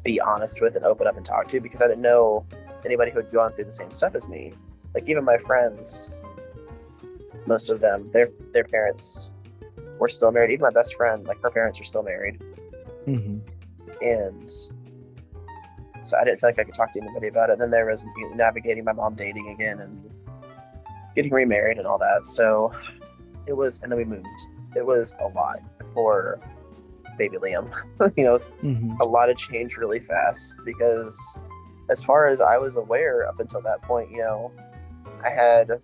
[SPEAKER 3] be honest with and open up and talk to, because I didn't know anybody who had gone through the same stuff as me. Like even my friends, most of them, their parents were still married. Even my best friend, like her parents are still married.
[SPEAKER 2] Mm-hmm.
[SPEAKER 3] And so I didn't feel like I could talk to anybody about it. Then there was navigating my mom dating again and getting remarried and all that. So it was, and then we moved. It was a lot for baby Liam. You know, it's
[SPEAKER 2] Mm-hmm.
[SPEAKER 3] a lot of change really fast, because as far as I was aware up until that point, you know, I had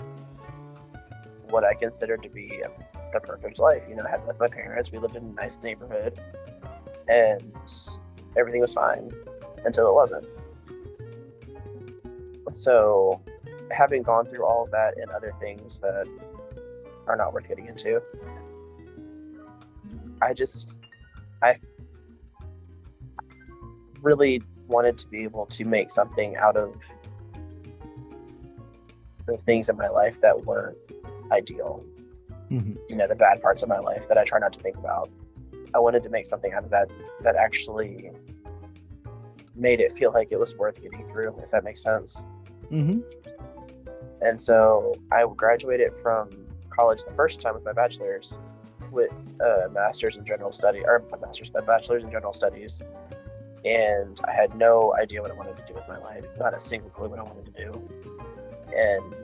[SPEAKER 3] what I considered to be a perfect life. You know, I had with my parents, we lived in a nice neighborhood, and everything was fine until it wasn't. So having gone through all of that and other things that are not worth getting into, I really wanted to be able to make something out of the things in my life that weren't ideal.
[SPEAKER 2] Mm-hmm.
[SPEAKER 3] You know, the bad parts of my life that I try not to think about. I wanted to make something out of that that actually made it feel like it was worth getting through, if that makes sense.
[SPEAKER 2] Mm-hmm.
[SPEAKER 3] And so I graduated from college the first time with my bachelor's, with a master's in general study, or a bachelor's in general studies. And I had no idea what I wanted to do with my life, not a single clue what I wanted to do. And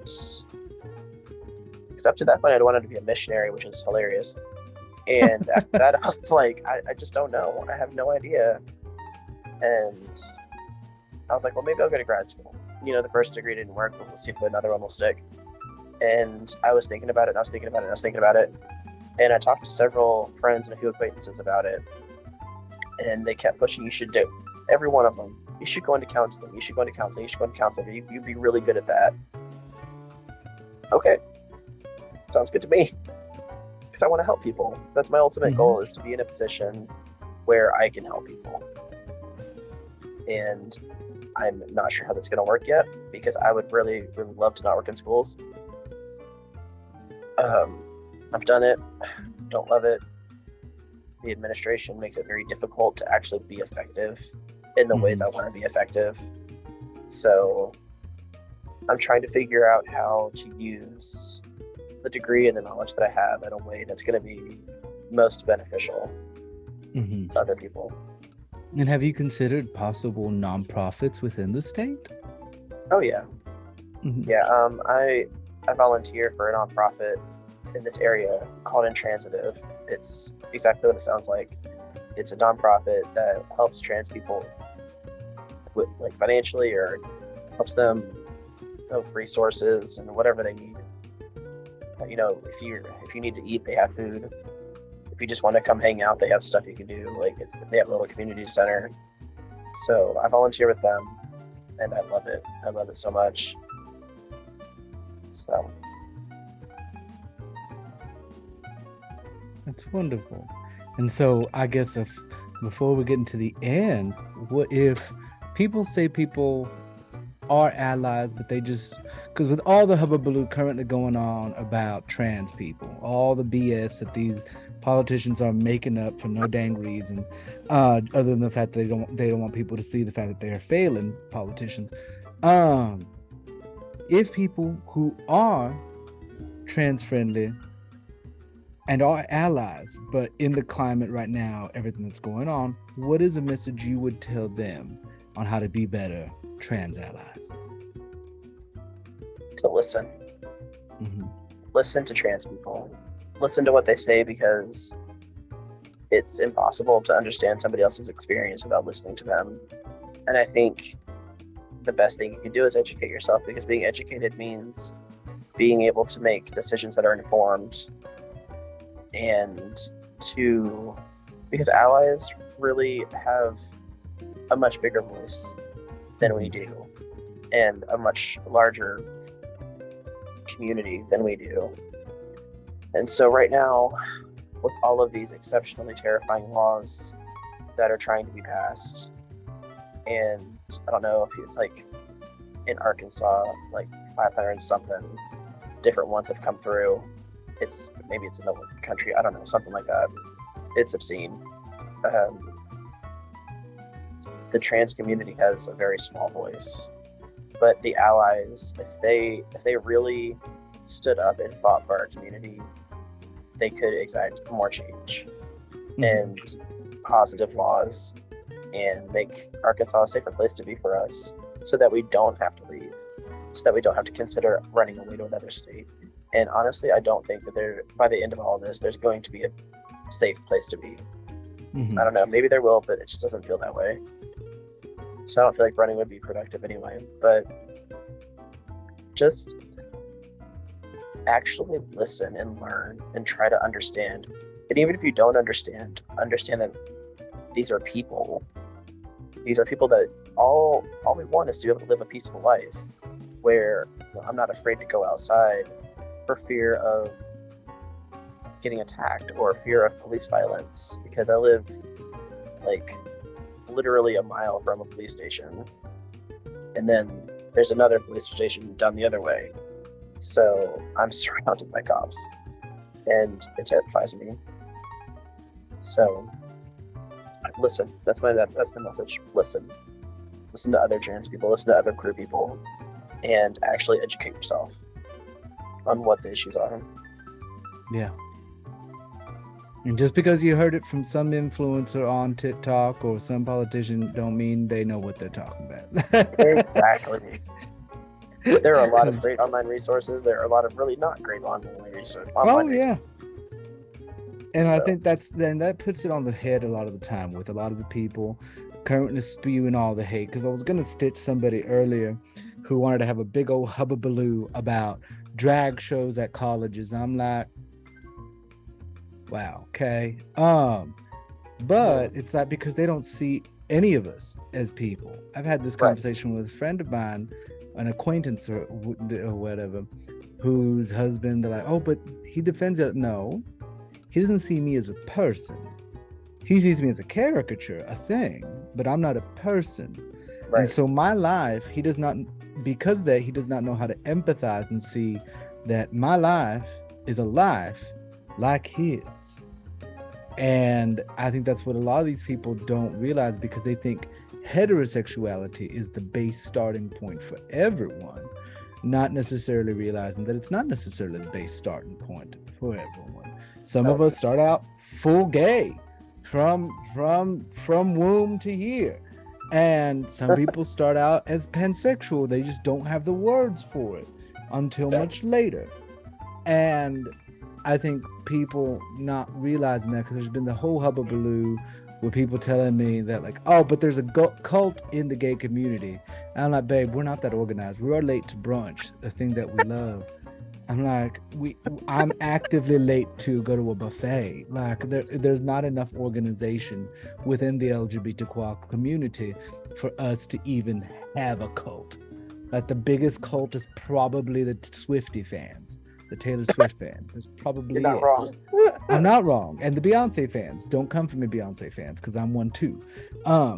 [SPEAKER 3] because up to that point, I wanted to be a missionary, which is hilarious. And after that, I was like, I just don't know. I have no idea. And I was like, well, maybe I'll go to grad school. You know, the first degree didn't work, but we'll see if another one will stick. And I was thinking about it, and I was thinking about it, and I was thinking about it. And I talked to several friends and a few acquaintances about it. And they kept pushing, you should do. Every one of them. You should go into counseling. You should go into counseling. You should go into counseling. You'd be really good at that. Okay. Sounds good to me. Because I want to help people. That's my ultimate goal, is to be in a position where I can help people. And I'm not sure how that's going to work yet, because I would really, really love to not work in schools. I've done it. Don't love it. The administration makes it very difficult to actually be effective in the ways I want to be effective. So I'm trying to figure out how to use the degree and the knowledge that I have in a way that's going to be most beneficial to other people.
[SPEAKER 2] And have you considered possible nonprofits within the state?
[SPEAKER 3] Oh yeah.
[SPEAKER 2] Mm-hmm.
[SPEAKER 3] Yeah. I volunteer for a nonprofit in this area called Intransitive. It's exactly what it sounds like. It's a nonprofit that helps trans people with, like, financially, or helps them with resources and whatever they need. You know, if you need to eat, they have food. If you just want to come hang out, they have stuff you can do. Like, they have a little community center. So I volunteer with them, and I love it. I love it so much. So
[SPEAKER 2] That's wonderful. And so I guess before we get into the end, what if people say people are allies, but they just, because with all the hullabaloo currently going on about trans people, all the BS that these politicians are making up for no dang reason, other than the fact that they don't want people to see the fact that they are failing politicians. If people who are trans friendly and are allies, but in the climate right now, everything that's going on, what is a message you would tell them on how to be better trans allies?
[SPEAKER 3] To listen. Listen to trans people. Listen to what they say, because it's impossible to understand somebody else's experience without listening to them. And I think the best thing you can do is educate yourself, because being educated means being able to make decisions that are informed, and because allies really have a much bigger voice than we do, and a much larger community than we do. And so right now, with all of these exceptionally terrifying laws that are trying to be passed, and I don't know if it's like in Arkansas, like 500 and something different ones have come through. Maybe it's in the country, I don't know, something like that. It's obscene. the trans community has a very small voice. But the allies, if they really stood up and fought for our community, they could exact more change and positive laws and make Arkansas a safer place to be for us, so that we don't have to leave, so that we don't have to consider running away to another state. And honestly, I don't think that by the end of all this, there's going to be a safe place to be. I don't know, maybe there will, but it just doesn't feel that way. So I don't feel like running would be productive anyway. But just actually listen and learn and try to understand. And even if you don't understand that these are people. These are people that all we want is to be able to live a peaceful life, where I'm not afraid to go outside for fear of getting attacked or fear of police violence, because I live like literally a mile from a police station, and then there's another police station down the other way. So I'm surrounded by cops, and it terrifies me. So listen. That's my message. Listen to other trans people. Listen to other queer people, and actually educate yourself on what the issues are.
[SPEAKER 2] Yeah. And just because you heard it from some influencer on TikTok or some politician, don't mean they know what they're talking about.
[SPEAKER 3] Exactly. There are a lot of great online resources. There are a lot of really not great online resources.
[SPEAKER 2] Yeah. And I think that puts it on the head a lot of the time with a lot of the people currently spewing all the hate. Because I was going to stitch somebody earlier who wanted to have a big old hubbubaloo about drag shows at colleges. I'm like, wow, okay. But it's like, because they don't see any of us as people. I've had this conversation with a friend of mine, an acquaintance or whatever, whose husband, they're like, oh, but he defends it. No, he doesn't see me as a person. He sees me as a caricature, a thing, but I'm not a person. Right. And so my life, he does not know how to empathize and see that my life is a life like his. And I think that's what a lot of these people don't realize, because they think heterosexuality is the base starting point for everyone, not necessarily realizing that it's not necessarily the base starting point for everyone. Some of us start out full gay from womb to here, and some people start out as pansexual. They just don't have the words for it until much later. And I think people not realizing that, because there's been the whole hubbubaloo with people telling me that, like, oh, but there's a cult in the gay community. And I'm like, babe, we're not that organized. We are late to brunch, the thing that we love. I'm like, I'm actively late to go to a buffet. Like, there's not enough organization within the LGBTQ community for us to even have a cult. Like, the biggest cult is probably the Swiftie fans, the Taylor Swift fans. That's probably
[SPEAKER 3] You're not wrong.
[SPEAKER 2] I'm not wrong. And the Beyonce fans. Don't come for me, Beyonce fans, because I'm one too.
[SPEAKER 3] I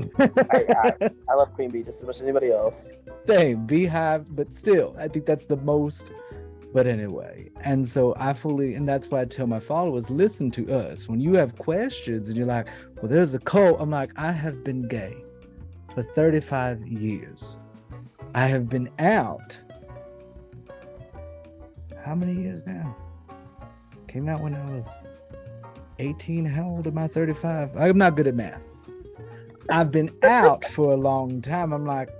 [SPEAKER 3] love Queen Bee just as much as anybody else.
[SPEAKER 2] Same, Beehive, but still, I think that's the most. But anyway, and so and that's why I tell my followers, listen to us. When you have questions and you're like, well, there's a cult, I'm like, I have been gay for 35 years. I have been out. How many years now? Came out when I was 18. How old am I? 35. I'm not good at math. I've been out for a long time. I'm like,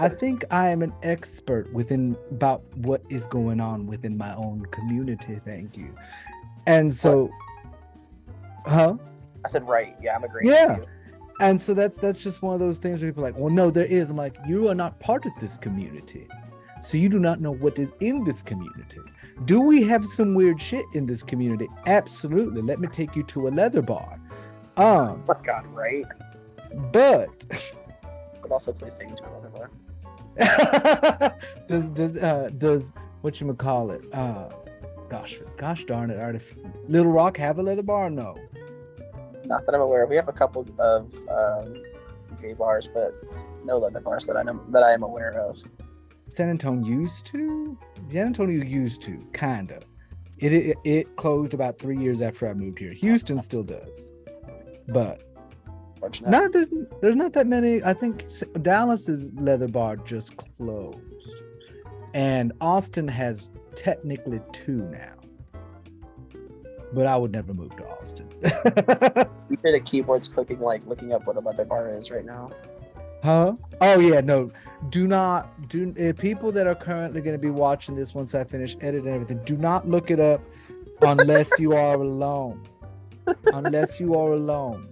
[SPEAKER 2] I think I am an expert about what is going on within my own community. Thank you. And so,
[SPEAKER 3] I said, right. Yeah, I'm agreeing with you.
[SPEAKER 2] And so that's just one of those things where people are like, well, no, there is. I'm like, you are not part of this community, so you do not know what is in this community. Do we have some weird shit in this community? Absolutely. Let me take you to a leather bar.
[SPEAKER 3] Oh my God, right?
[SPEAKER 2] But
[SPEAKER 3] also, please take me to a leather bar.
[SPEAKER 2] does what you call it? Gosh darn it! Little Rock have a leather bar? No.
[SPEAKER 3] Not that I'm aware of. We have a couple of gay bars, but no leather bars that I am aware of.
[SPEAKER 2] San Antonio used to, kinda. It closed about 3 years after I moved here. Houston still does, but
[SPEAKER 3] Fortunate.
[SPEAKER 2] No, there's not that many. I think Dallas's leather bar just closed, and Austin has technically 2 now. But I would never move to Austin.
[SPEAKER 3] You hear the keyboards clicking, like looking up what a leather bar is right now.
[SPEAKER 2] Huh? Oh yeah, no. People that are currently going to be watching this once I finish editing everything, do not look it up unless you are alone. Unless you are alone.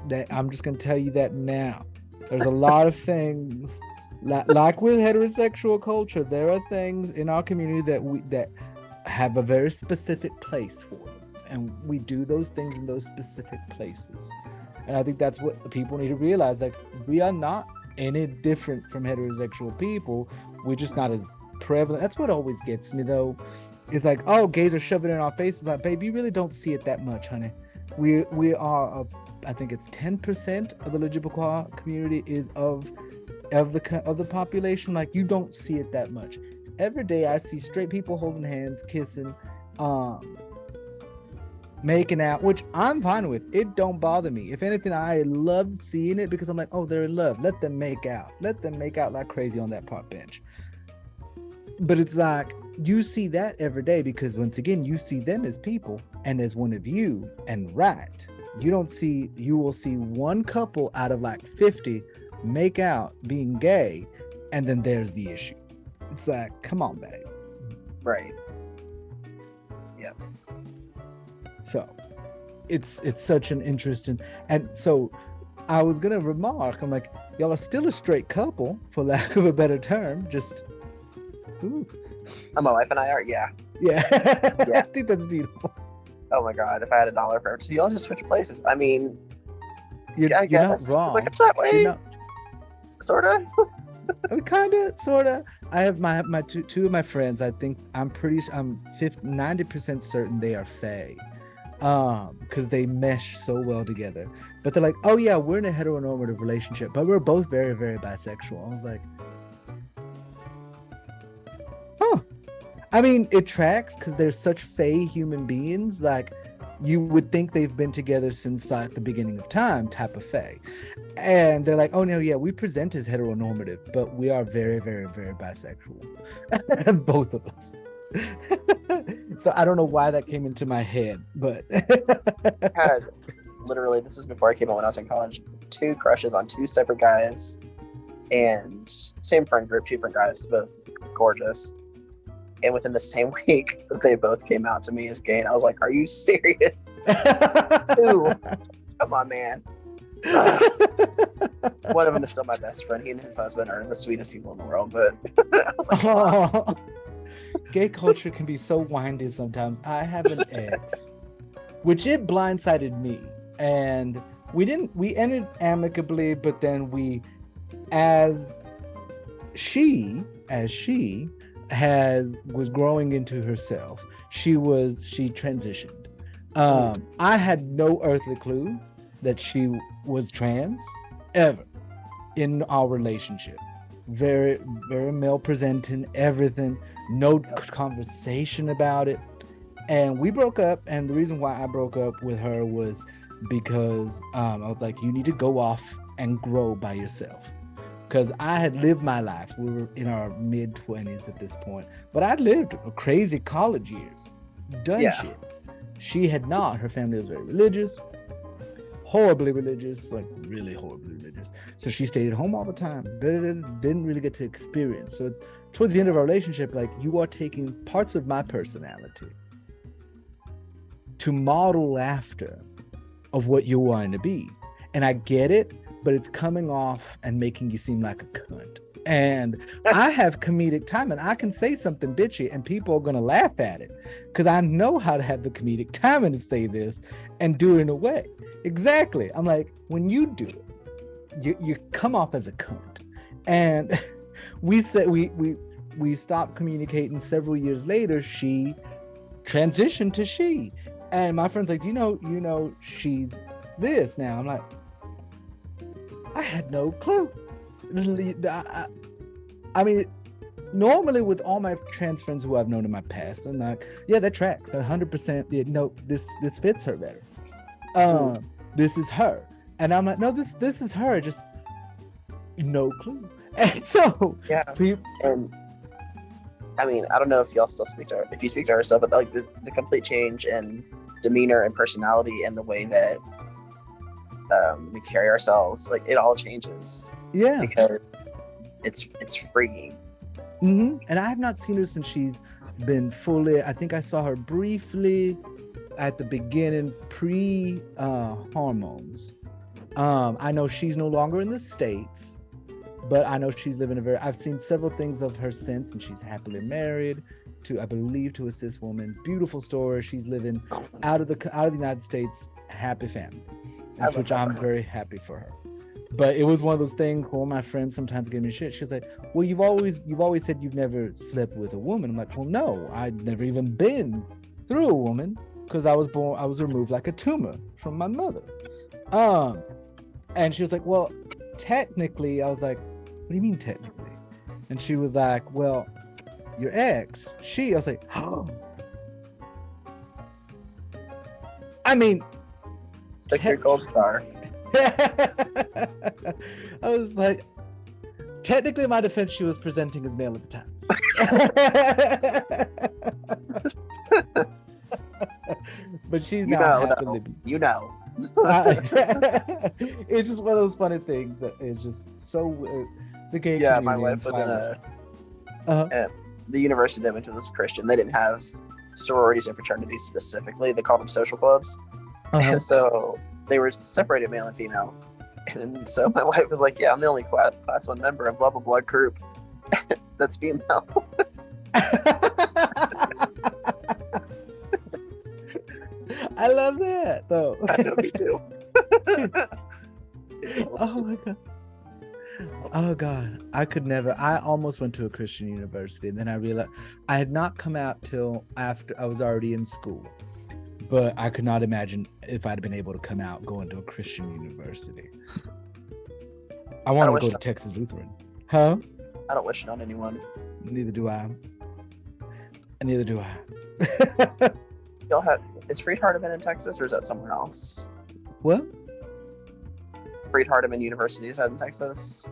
[SPEAKER 2] That I'm just going to tell you that now. There's a lot of things like with heterosexual culture, there are things in our community that have a very specific place for them. And we do those things in those specific places. And I think that's what people need to realize. Like, we are not any different from heterosexual people. We're just not as prevalent. That's what always gets me, though. It's like, oh, gays are shoving it in our faces. Like, babe, you really don't see it that much, honey. We are, I think it's 10% of the LGBTQ community is of the population. Like, you don't see it that much. Every day I see straight people holding hands, kissing, making out, which I'm fine with. It don't bother me. If anything, I love seeing it because I'm like, oh, they're in love. Let them make out. Let them make out like crazy on that park bench. But it's like, you see that every day because, once again, you see them as people and as one of you. And you will see one couple out of like 50 make out being gay, and then there's the issue. It's like, come on, babe.
[SPEAKER 3] Right. Yep.
[SPEAKER 2] So it's such an interesting, and so I was gonna remark, I'm like, y'all are still a straight couple, for lack of a better term. Just ooh.
[SPEAKER 3] My wife and I are, yeah.
[SPEAKER 2] Yeah. I think that's beautiful.
[SPEAKER 3] Oh my god, if I had $1 for it, so y'all just switch places. I mean,
[SPEAKER 2] you're
[SPEAKER 3] I guess.
[SPEAKER 2] not wrong.
[SPEAKER 3] Look at it that way. Sorta.
[SPEAKER 2] Kinda, sorta. I have my two of my friends. I think I'm 90% certain they are fae, because they mesh so well together. But they're like, oh yeah, we're in a heteronormative relationship, but we're both very, very bisexual. I was like, huh. I mean, it tracks because they're such fae human beings. Like, you would think they've been together since like the beginning of time, type of fae. And they're like, oh no, yeah, we present as heteronormative, but we are very, very, very bisexual. Both of us. So I don't know why that came into my head, but
[SPEAKER 3] Literally, this is before I came out when I was in college. 2 crushes on 2 separate guys, and same friend group, 2 different guys, both gorgeous. And within the same week, they both came out to me as gay, and I was like, "Are you serious?" Ooh, come on, man. One of them is still my best friend. He and his husband are the sweetest people in the world, but I was like, wow.
[SPEAKER 2] Gay culture can be so windy sometimes. I have an ex, which it blindsided me, and we ended amicably, but then as she was growing into herself, she transitioned. I had no earthly clue that she was trans ever in our relationship. Very, very male presenting, everything, no conversation about it. And we broke up, and the reason why I broke up with her was because I was like, you need to go off and grow by yourself. Because I had lived my life. We were in our mid-20s at this point. But I'd lived crazy college years. Done shit. She had not. Her family was very religious. Horribly religious. Like, really horribly religious. So she stayed at home all the time. Didn't really get to experience. So towards the end of our relationship, like, you are taking parts of my personality to model after of what you're wanting to be. And I get it, but it's coming off and making you seem like a cunt. And I have comedic timing. I can say something bitchy and people are going to laugh at it because I know how to have the comedic timing to say this and do it in a way. Exactly. I'm like, when you do it, you come off as a cunt. And we said we stopped communicating. Several years later, she transitioned to she. And my friend's like, you know, she's this now. I'm like, I had no clue. I mean, normally with all my trans friends who I've known in my past, I'm like, yeah, that tracks 100%. Yeah, no, this fits her better. This is her. And I'm like, no, this is her. Just no clue. And so
[SPEAKER 3] Yeah. And I mean, I don't know if y'all still speak to her, if you speak to her still, but like the complete change in demeanor and personality and the way that we carry ourselves, like it all changes.
[SPEAKER 2] Yeah.
[SPEAKER 3] Because it's freaking.
[SPEAKER 2] And I have not seen her since she's been fully. I think I saw her briefly at the beginning, pre hormones. I know she's no longer in the States, but I know she's living I've seen several things of her since, and she's happily married to, I believe, to a cis woman. Beautiful story. She's living out of the United States, happy family, which I'm very happy for her. But it was one of those things where my friends sometimes give me shit. She's like, well, you've always said you've never slept with a woman. I'm like, well, no, I've never even been through a woman because I was removed like a tumor from my mother. And she was like, well, technically. I was like, what do you mean technically? And she was like, well, your ex, I was like, oh. I mean,
[SPEAKER 3] like your gold star.
[SPEAKER 2] I was like, technically, in my defense, she was presenting as male at the time. But she's now happily. It's just one of those funny things that is just so weird. The gay community.
[SPEAKER 3] My wife was at the university that went to was Christian. They didn't have sororities and fraternities specifically. They called them social clubs. And so they were separated male and female. And so my wife was like, yeah, I'm the only class 1 member of blah blah blah group that's female.
[SPEAKER 2] I love that though.
[SPEAKER 3] I know, me too.
[SPEAKER 2] Oh my god. Oh god, I could never. I almost went to a Christian university, and then I realized I had not come out till after I was already in school. But I could not imagine if I'd been able to come out going to a Christian university. I want to go to Texas Lutheran. Huh?
[SPEAKER 3] I don't wish it on anyone.
[SPEAKER 2] Neither do I.
[SPEAKER 3] Y'all have, is Freed Hardeman in Texas, or is that somewhere else?
[SPEAKER 2] What?
[SPEAKER 3] Freed Hardeman University, is that in Texas?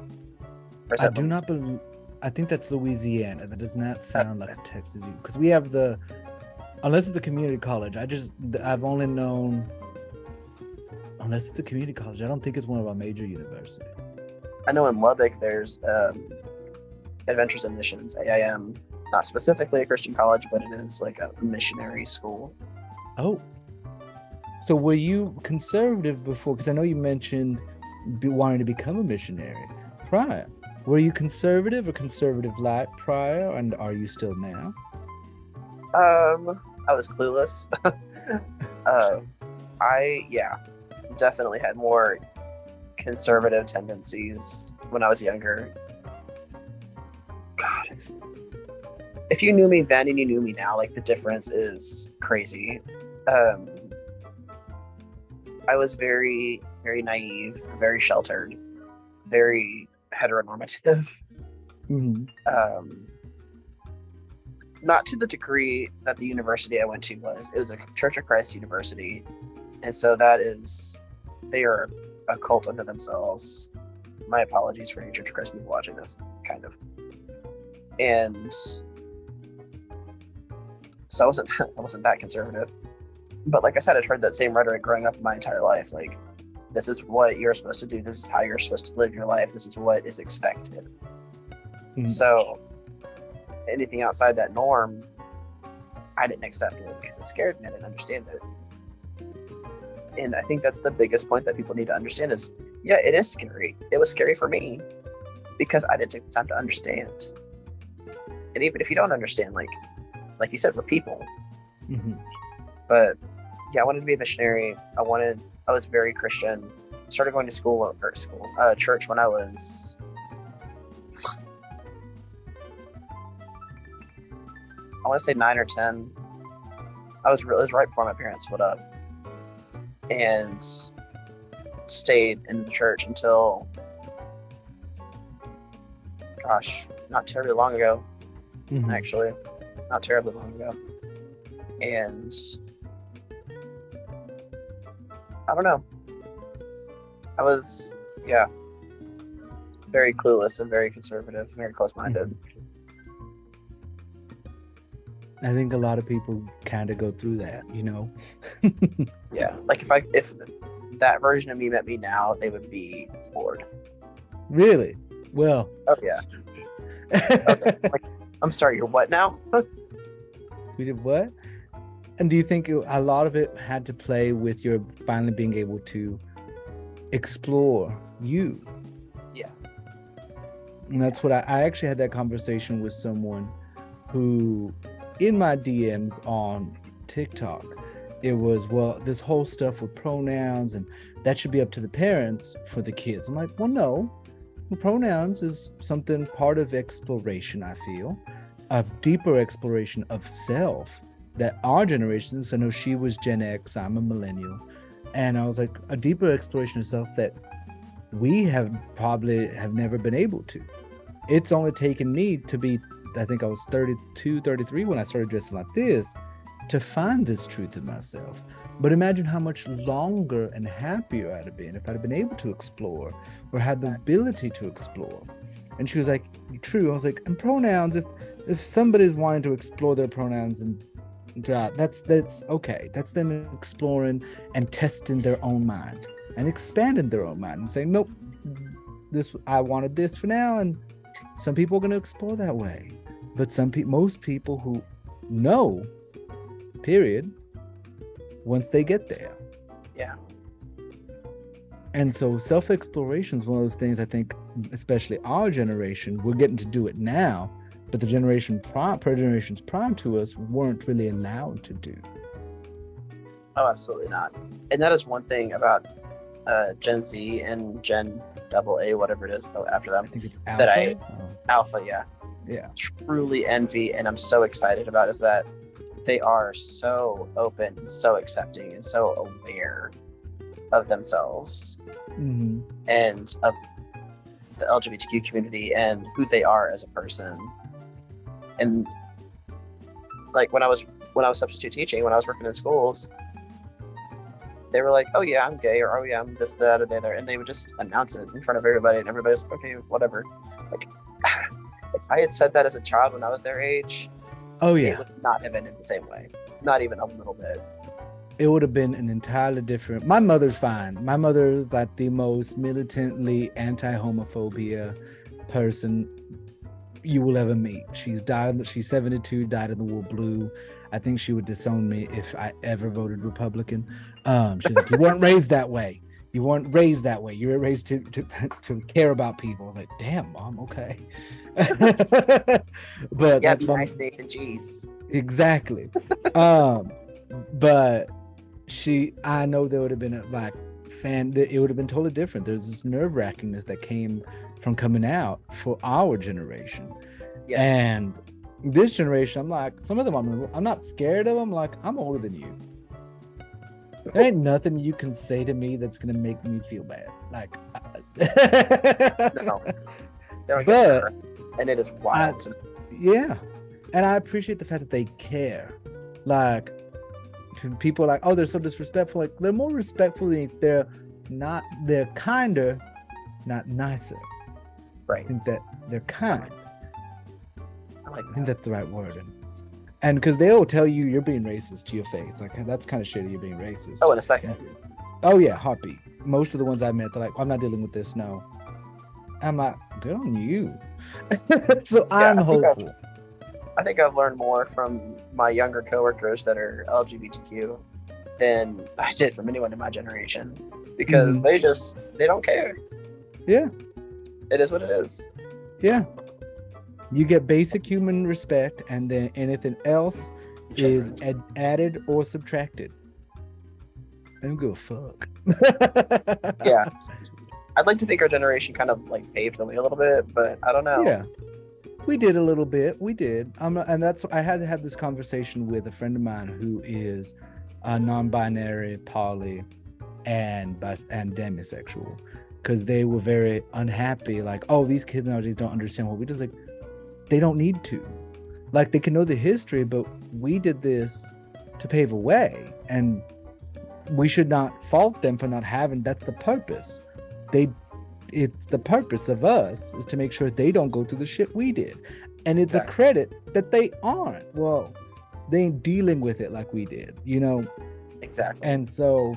[SPEAKER 2] I do not believe. I think that's Louisiana. That does not sound like a Texas, because we have the. Unless it's a community college, I've only known. Unless it's a community college, I don't think it's one of our major universities.
[SPEAKER 3] I know in Lubbock there's Adventures in Missions, AIM. Not specifically a Christian college, but it is like a missionary school.
[SPEAKER 2] Oh. So were you conservative before? Because I know you mentioned wanting to become a missionary prior. Were you conservative or conservative light prior, and are you still now?
[SPEAKER 3] I was clueless. I definitely had more conservative tendencies when I was younger. God, if you knew me then and you knew me now, like the difference is crazy. I was very, very naive, very sheltered, very heteronormative.
[SPEAKER 2] Mm-hmm.
[SPEAKER 3] Not to the degree that the university I went to was. It was a Church of Christ university, and so they are a cult unto themselves. My apologies for any Church of Christ people watching this, kind of. And so I wasn't that conservative, but like I said, I'd heard that same rhetoric growing up my entire life. Like, this is what you're supposed to do. This is how you're supposed to live your life. This is what is expected. Mm-hmm. So anything outside that norm, I didn't accept it because it scared me. I didn't understand it. And I think that's the biggest point that people need to understand is, yeah, it is scary. It was scary for me because I didn't take the time to understand. And even if you don't understand, like you said, we're people.
[SPEAKER 2] Mm-hmm.
[SPEAKER 3] But yeah, I wanted to be a missionary. I was very Christian. Started going to church when I was, I want to say 9 or 10. It was right before my parents split up, and stayed in the church until, gosh, not terribly long ago.
[SPEAKER 2] Mm-hmm.
[SPEAKER 3] Actually, not terribly long ago. And I don't know. I was, yeah, very clueless and very conservative, very close-minded.
[SPEAKER 2] I think a lot of people kind of go through that,
[SPEAKER 3] Yeah, like if that version of me met me now, they would be floored.
[SPEAKER 2] Really? Well.
[SPEAKER 3] Oh yeah. Okay. Like, I'm sorry, you're what now?
[SPEAKER 2] We did what? And do you think a lot of it had to play with your finally being able to explore you?
[SPEAKER 3] Yeah.
[SPEAKER 2] And that's what I actually had that conversation with someone who, in my DMs on TikTok, it was, well, this whole stuff with pronouns and that should be up to the parents for the kids. I'm like, well, no. Pronouns is something part of exploration, I feel, a deeper exploration of self that our generations, I know she was Gen X, I'm a millennial, and I was like, a deeper exploration of self that we have never been able to. It's only taken me to be, I think I was 32, 33 when I started dressing like this, to find this truth in myself. But imagine how much longer and happier I'd have been if I'd have been able to explore or had the ability to explore. And she was like, true. I was like, and pronouns, if somebody's wanting to explore their pronouns and that's okay. That's them exploring and testing their own mind and expanding their own mind and saying, nope, I wanted this for now. And some people are going to explore that way. But most people who know, period, once they get there.
[SPEAKER 3] Yeah.
[SPEAKER 2] And so self-exploration is one of those things, I think, especially our generation, we're getting to do it now, but the generations prior to us weren't really allowed to do.
[SPEAKER 3] Oh, absolutely not. And that is one thing about Gen Z and Gen AA, whatever it is, though, after them.
[SPEAKER 2] I think it's Alpha.
[SPEAKER 3] Alpha, yeah.
[SPEAKER 2] Yeah.
[SPEAKER 3] Truly envy, and I'm so excited about, is that they are so open and so accepting and so aware of themselves and of the LGBTQ community and who they are as a person. And like when I was substitute teaching, when I was working in schools, they were like, oh yeah, I'm gay, or oh yeah, I'm this, that, or the other, and they would just announce it in front of everybody, and everybody's like, okay, whatever. Like, if I had said that as a child when I was their age,
[SPEAKER 2] oh yeah,
[SPEAKER 3] it would not have ended the same way. Not even a little bit.
[SPEAKER 2] It would have been an entirely different. My mother's fine. My mother is like the most militantly anti-homophobia person you will ever meet. She's 72, dyed in the wool blue. I think she would disown me if I ever voted Republican. She's like, you weren't raised that way. You weren't raised that way. You were raised to care about people. I was like, damn, Mom, okay. But
[SPEAKER 3] yeah, be nice, Nathan. Jeez.
[SPEAKER 2] Exactly. But I know there would have been it would have been totally different. There's this nerve-wrackingness that came from coming out for our generation.
[SPEAKER 3] Yes.
[SPEAKER 2] And this generation, I'm like, some of them I'm not scared of them. Like, I'm older than you. There ain't nothing you can say to me that's gonna make me feel bad. Like,
[SPEAKER 3] no. But and it is wild.
[SPEAKER 2] Yeah, and I appreciate the fact that they care. Like, people are like, oh, they're so disrespectful. Like, they're more respectful than they're not. They're kinder, not nicer.
[SPEAKER 3] Right.
[SPEAKER 2] I think that they're kind.
[SPEAKER 3] I
[SPEAKER 2] think that's the right word. And because they'll tell you you're being racist to your face. Like, that's kind of shitty, you're being racist.
[SPEAKER 3] Oh, in a second.
[SPEAKER 2] Oh yeah, heartbeat. Most of the ones I met, they're like, I'm not dealing with this. No. I'm like, good on you. So yeah, I'm hopeful.
[SPEAKER 3] I think I've learned more from my younger coworkers that are LGBTQ than I did from anyone in my generation, because they don't care.
[SPEAKER 2] Yeah.
[SPEAKER 3] It is what it is.
[SPEAKER 2] Yeah. You get basic human respect, and then anything else is added or subtracted. I don't give a fuck.
[SPEAKER 3] Yeah. I'd like to think our generation kind of like paved the way a little bit, but I don't know.
[SPEAKER 2] Yeah. We did a little bit. We did. And I had to have this conversation with a friend of mine who is non-binary, poly, and demisexual, because they were very unhappy. Like, oh, these kids nowadays don't understand what we do. Like, they don't need to. Like, they can know the history, but we did this to pave a way, and we should not fault them for not having. That's the purpose. they it's the purpose of us is to make sure they don't go through the shit we did. And it's a credit that they aren't. Well, they ain't dealing with it like we did, you know?
[SPEAKER 3] Exactly.
[SPEAKER 2] And so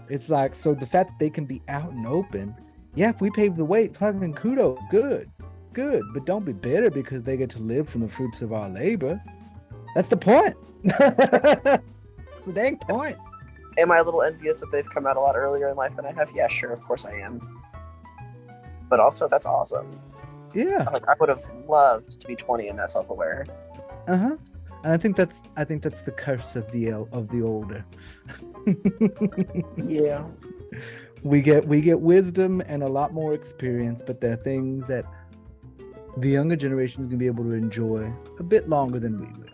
[SPEAKER 2] it's like, so the fact that they can be out and open, yeah, if we pave the way, fucking kudos, good. But don't be bitter because they get to live from the fruits of our labor. That's the point. It's the dang point.
[SPEAKER 3] Am I a little envious that they've come out a lot earlier in life than I have? Yeah, sure, of course I am. But also, that's awesome.
[SPEAKER 2] Yeah.
[SPEAKER 3] Like, I would have loved to be 20 and that self-aware.
[SPEAKER 2] And I think that's the curse of the older.
[SPEAKER 3] Yeah.
[SPEAKER 2] We get wisdom and a lot more experience, but there are things that the younger generation is going to be able to enjoy a bit longer than we will,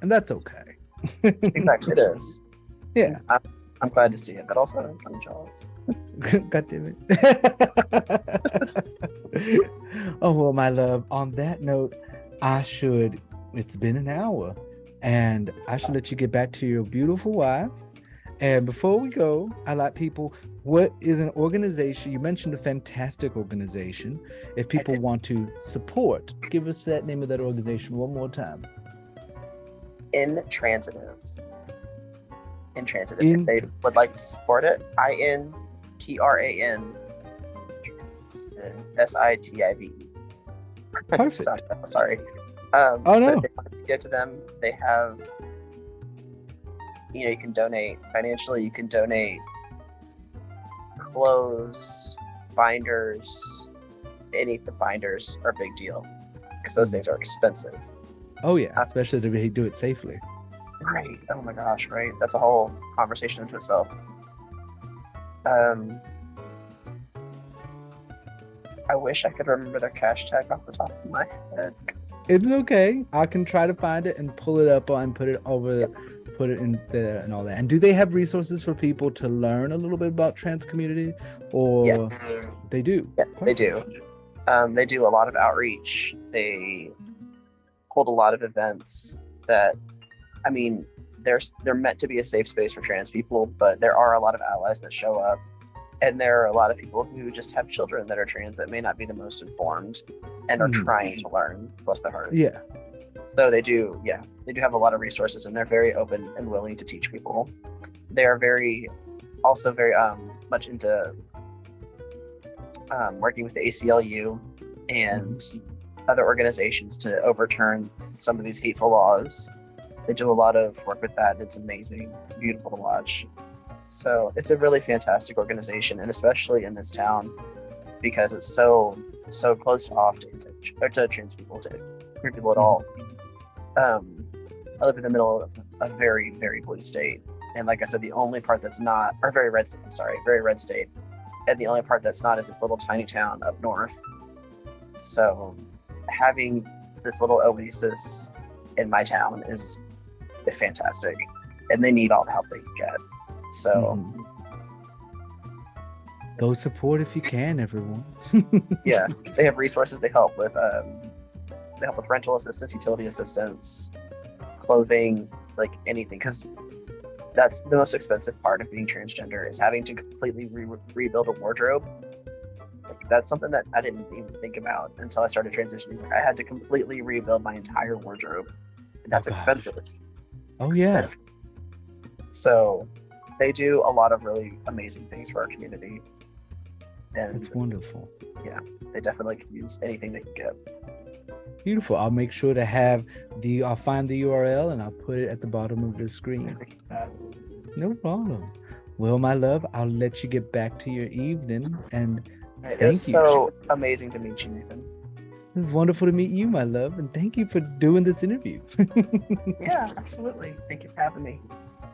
[SPEAKER 2] and that's okay.
[SPEAKER 3] Exactly, it is.
[SPEAKER 2] Yeah.
[SPEAKER 3] I'm glad to see it, but also I'm jealous.
[SPEAKER 2] God damn it. Oh, well, my love, on that note, it's been an hour, and I should let you get back to your beautiful wife. And before we go, I like people, what is an organization? You mentioned a fantastic organization. If people want to support, give us that name of that organization one more time.
[SPEAKER 3] Intransitive. If they would like to support it, INTRANSITIVE.
[SPEAKER 2] Perfect.
[SPEAKER 3] Sorry.
[SPEAKER 2] Oh, no.
[SPEAKER 3] But if they want to give to them, they have, you can donate financially, you can donate clothes, binders. Any of the binders are a big deal because those things are expensive.
[SPEAKER 2] Oh, yeah, especially to do it safely.
[SPEAKER 3] Right. Oh my gosh, right? That's a whole conversation into itself. I wish I could remember their cash tag off the top of my head.
[SPEAKER 2] It's okay. I can try to find it and pull it up and put it in there and all that. And do they have resources for people to learn a little bit about trans community? Or
[SPEAKER 3] yes.
[SPEAKER 2] They do?
[SPEAKER 3] Yes, they do. They do a lot of outreach. They hold a lot of events that, I mean, they're meant to be a safe space for trans people, but there are a lot of allies that show up. And there are a lot of people who just have children that are trans that may not be the most informed and are trying to learn, bless their hearts.
[SPEAKER 2] Yeah.
[SPEAKER 3] So they do have a lot of resources, and they're very open and willing to teach people. They are very much into working with the ACLU and other organizations to overturn some of these hateful laws. They do a lot of work with that, and it's amazing. It's beautiful to watch. So it's a really fantastic organization, and especially in this town, because it's so closed off to trans people, to queer people at all. I live in the middle of a very, very blue state, and like I said, the only part that's not, or very red state, and the only part that's not is this little tiny town up north. So having this little oasis in my town is fantastic, and they need all the help they can get. So
[SPEAKER 2] go support if you can, everyone.
[SPEAKER 3] Yeah, they have resources. They help with rental assistance, utility assistance, clothing, like anything, because that's the most expensive part of being transgender, is having to completely rebuild a wardrobe. Like, that's something that I didn't even think about until I started transitioning. I had to completely rebuild my entire wardrobe. That's expensive.
[SPEAKER 2] Yeah.
[SPEAKER 3] So they do a lot of really amazing things for our community. And
[SPEAKER 2] that's wonderful.
[SPEAKER 3] Yeah, they definitely can use anything they can get.
[SPEAKER 2] Beautiful. I'll make sure to have I'll find the URL and I'll put it at the bottom of the screen. No problem. Well, my love, I'll let you get back to your evening, and
[SPEAKER 3] it was so amazing to meet you, Nathan.
[SPEAKER 2] It was wonderful to meet you, my love, and thank you for doing this interview.
[SPEAKER 3] Yeah, absolutely. Thank you for having me.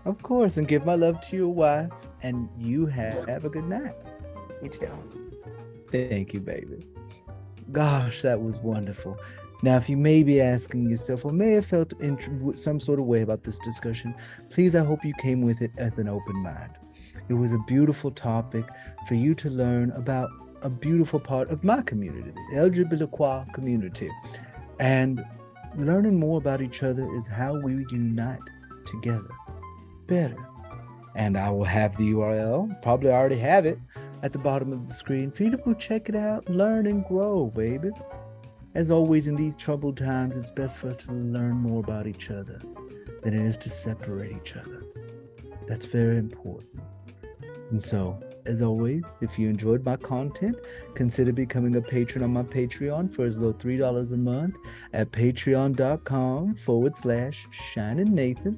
[SPEAKER 2] Of course, and give my love to your wife, and you have a good night.
[SPEAKER 3] You too.
[SPEAKER 2] Thank you, baby. Gosh, that was wonderful. Now, if you may be asking yourself, or may have felt some sort of way about this discussion, please, I hope you came with it with an open mind. It was a beautiful topic for you to learn about a beautiful part of my community, the LGBTQ community. And learning more about each other is how we unite together better. And I will have the URL, probably already have it, at the bottom of the screen for you to go check it out, learn and grow, baby. As always, in these troubled times, it's best for us to learn more about each other than it is to separate each other. That's very important. And so, as always, if you enjoyed my content, consider becoming a patron on my Patreon for as low $3 a month at patreon.com/ShiningNathan.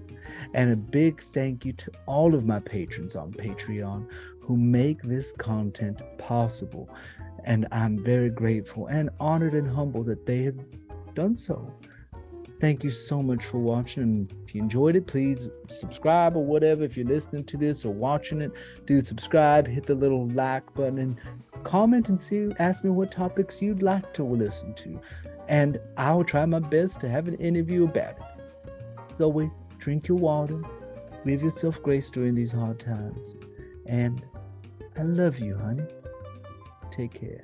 [SPEAKER 2] And a big thank you to all of my patrons on Patreon who make this content possible. And I'm very grateful and honored and humbled that they have done so. Thank you so much for watching. And if you enjoyed it, please subscribe or whatever. If you're listening to this or watching it, do subscribe, hit the little like button, and comment and ask me what topics you'd like to listen to. And I will try my best to have an interview about it. As always, drink your water, give yourself grace during these hard times. And I love you, honey. Take care.